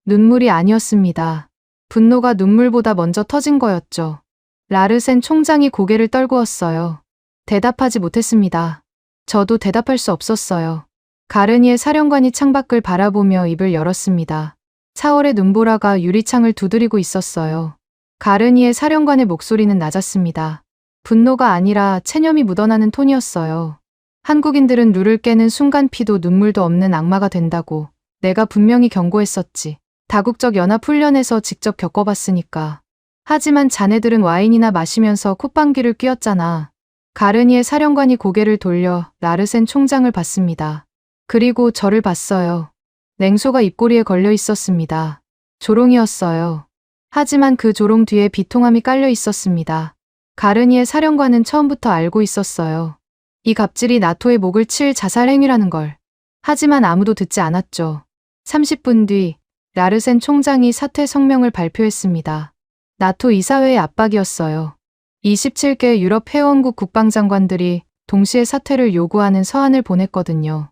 눈물이 아니었습니다. 분노가 눈물보다 먼저 터진 거였죠. 라르센 총장이 고개를 떨구었어요. 대답하지 못했습니다. 저도 대답할 수 없었어요. 가르니에 사령관이 창밖을 바라보며 입을 열었습니다. 4월의 눈보라가 유리창을 두드리고 있었어요. 가르니에 사령관의 목소리는 낮았습니다. 분노가 아니라 체념이 묻어나는 톤이었어요. 한국인들은 룰을 깨는 순간 피도 눈물도 없는 악마가 된다고 내가 분명히 경고했었지. 다국적 연합 훈련에서 직접 겪어봤으니까. 하지만 자네들은 와인이나 마시면서 콧방귀를 뀌었잖아. 가르니에 사령관이 고개를 돌려 라르센 총장을 봤습니다. 그리고 저를 봤어요. 냉소가 입꼬리에 걸려 있었습니다. 조롱이었어요. 하지만 그 조롱 뒤에 비통함이 깔려 있었습니다. 가르니에 사령관은 처음부터 알고 있었어요. 이 갑질이 나토의 목을 칠 자살 행위라는 걸. 하지만 아무도 듣지 않았죠. 30분 뒤 라르센 총장이 사퇴 성명을 발표했습니다. 나토 이사회의 압박이었어요. 27개 유럽 회원국 국방장관들이 동시에 사퇴를 요구하는 서한을 보냈거든요.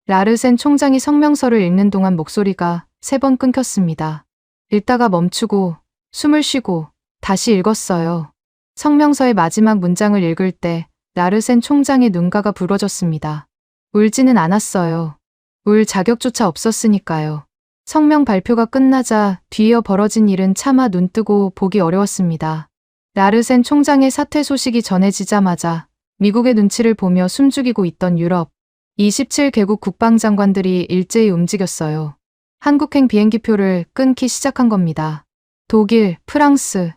라르센 총장이 성명서를 읽는 동안 목소리가 3번 끊겼습니다. 읽다가 멈추고 숨을 쉬고 다시 읽었어요. 성명서의 마지막 문장을 읽을 때 라르센 총장의 눈가가 부러졌습니다. 울지는 않았어요. 울 자격조차 없었으니까요. 성명 발표가 끝나자 뒤이어 벌어진 일은 차마 눈뜨고 보기 어려웠습니다. 라르센 총장의 사퇴 소식이 전해지자마자 미국의 눈치를 보며 숨죽이고 있던 유럽 27개국 국방장관들이 일제히 움직였어요. 한국행 비행기표를 끊기 시작한 겁니다. 독일, 프랑스,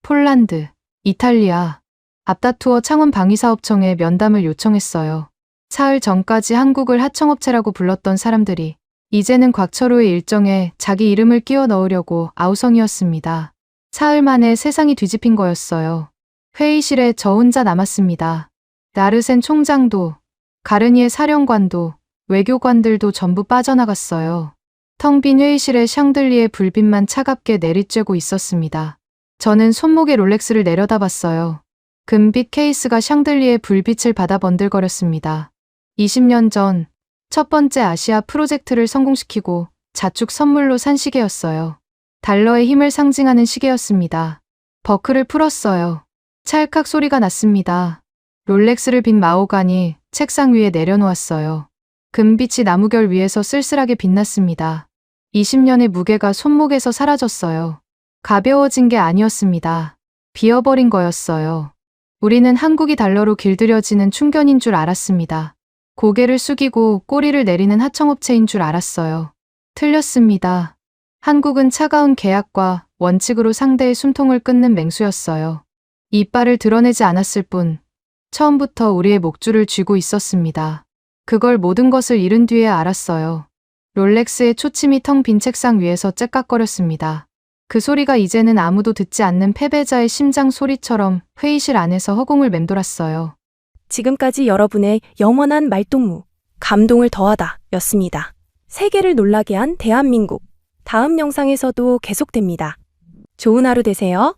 폴란드, 이탈리아, 앞다투어 창원 방위사업청에 면담을 요청했어요. 사흘 전까지 한국을 하청업체라고 불렀던 사람들이 이제는 곽철호의 일정에 자기 이름을 끼워 넣으려고 아우성이었습니다. 사흘 만에 세상이 뒤집힌 거였어요. 회의실에 저 혼자 남았습니다. 라르센 총장도, 가르니에 사령관도, 외교관들도 전부 빠져나갔어요. 텅 빈 회의실에 샹들리에 불빛만 차갑게 내리쬐고 있었습니다. 저는 손목에 롤렉스를 내려다봤어요. 금빛 케이스가 샹들리에 불빛을 받아 번들거렸습니다. 20년 전 첫 번째 아시아 프로젝트를 성공시키고 자축 선물로 산 시계였어요. 달러의 힘을 상징하는 시계였습니다. 버클을 풀었어요. 찰칵 소리가 났습니다. 롤렉스를 빈 마호가니 책상 위에 내려놓았어요. 금빛이 나무결 위에서 쓸쓸하게 빛났습니다. 20년의 무게가 손목에서 사라졌어요. 가벼워진 게 아니었습니다. 비어버린 거였어요. 우리는 한국이 달러로 길들여지는 충견인 줄 알았습니다. 고개를 숙이고 꼬리를 내리는 하청업체인 줄 알았어요. 틀렸습니다. 한국은 차가운 계약과 원칙으로 상대의 숨통을 끊는 맹수였어요. 이빨을 드러내지 않았을 뿐 처음부터 우리의 목줄을 쥐고 있었습니다. 그걸 모든 것을 잃은 뒤에 알았어요. 롤렉스의 초침이 텅 빈 책상 위에서 째깍거렸습니다. 그 소리가 이제는 아무도 듣지 않는 패배자의 심장 소리처럼 회의실 안에서 허공을 맴돌았어요. 지금까지 여러분의 영원한 말동무, 감동을 더하다 였습니다. 세계를 놀라게 한 대한민국. 다음 영상에서도 계속됩니다. 좋은 하루 되세요.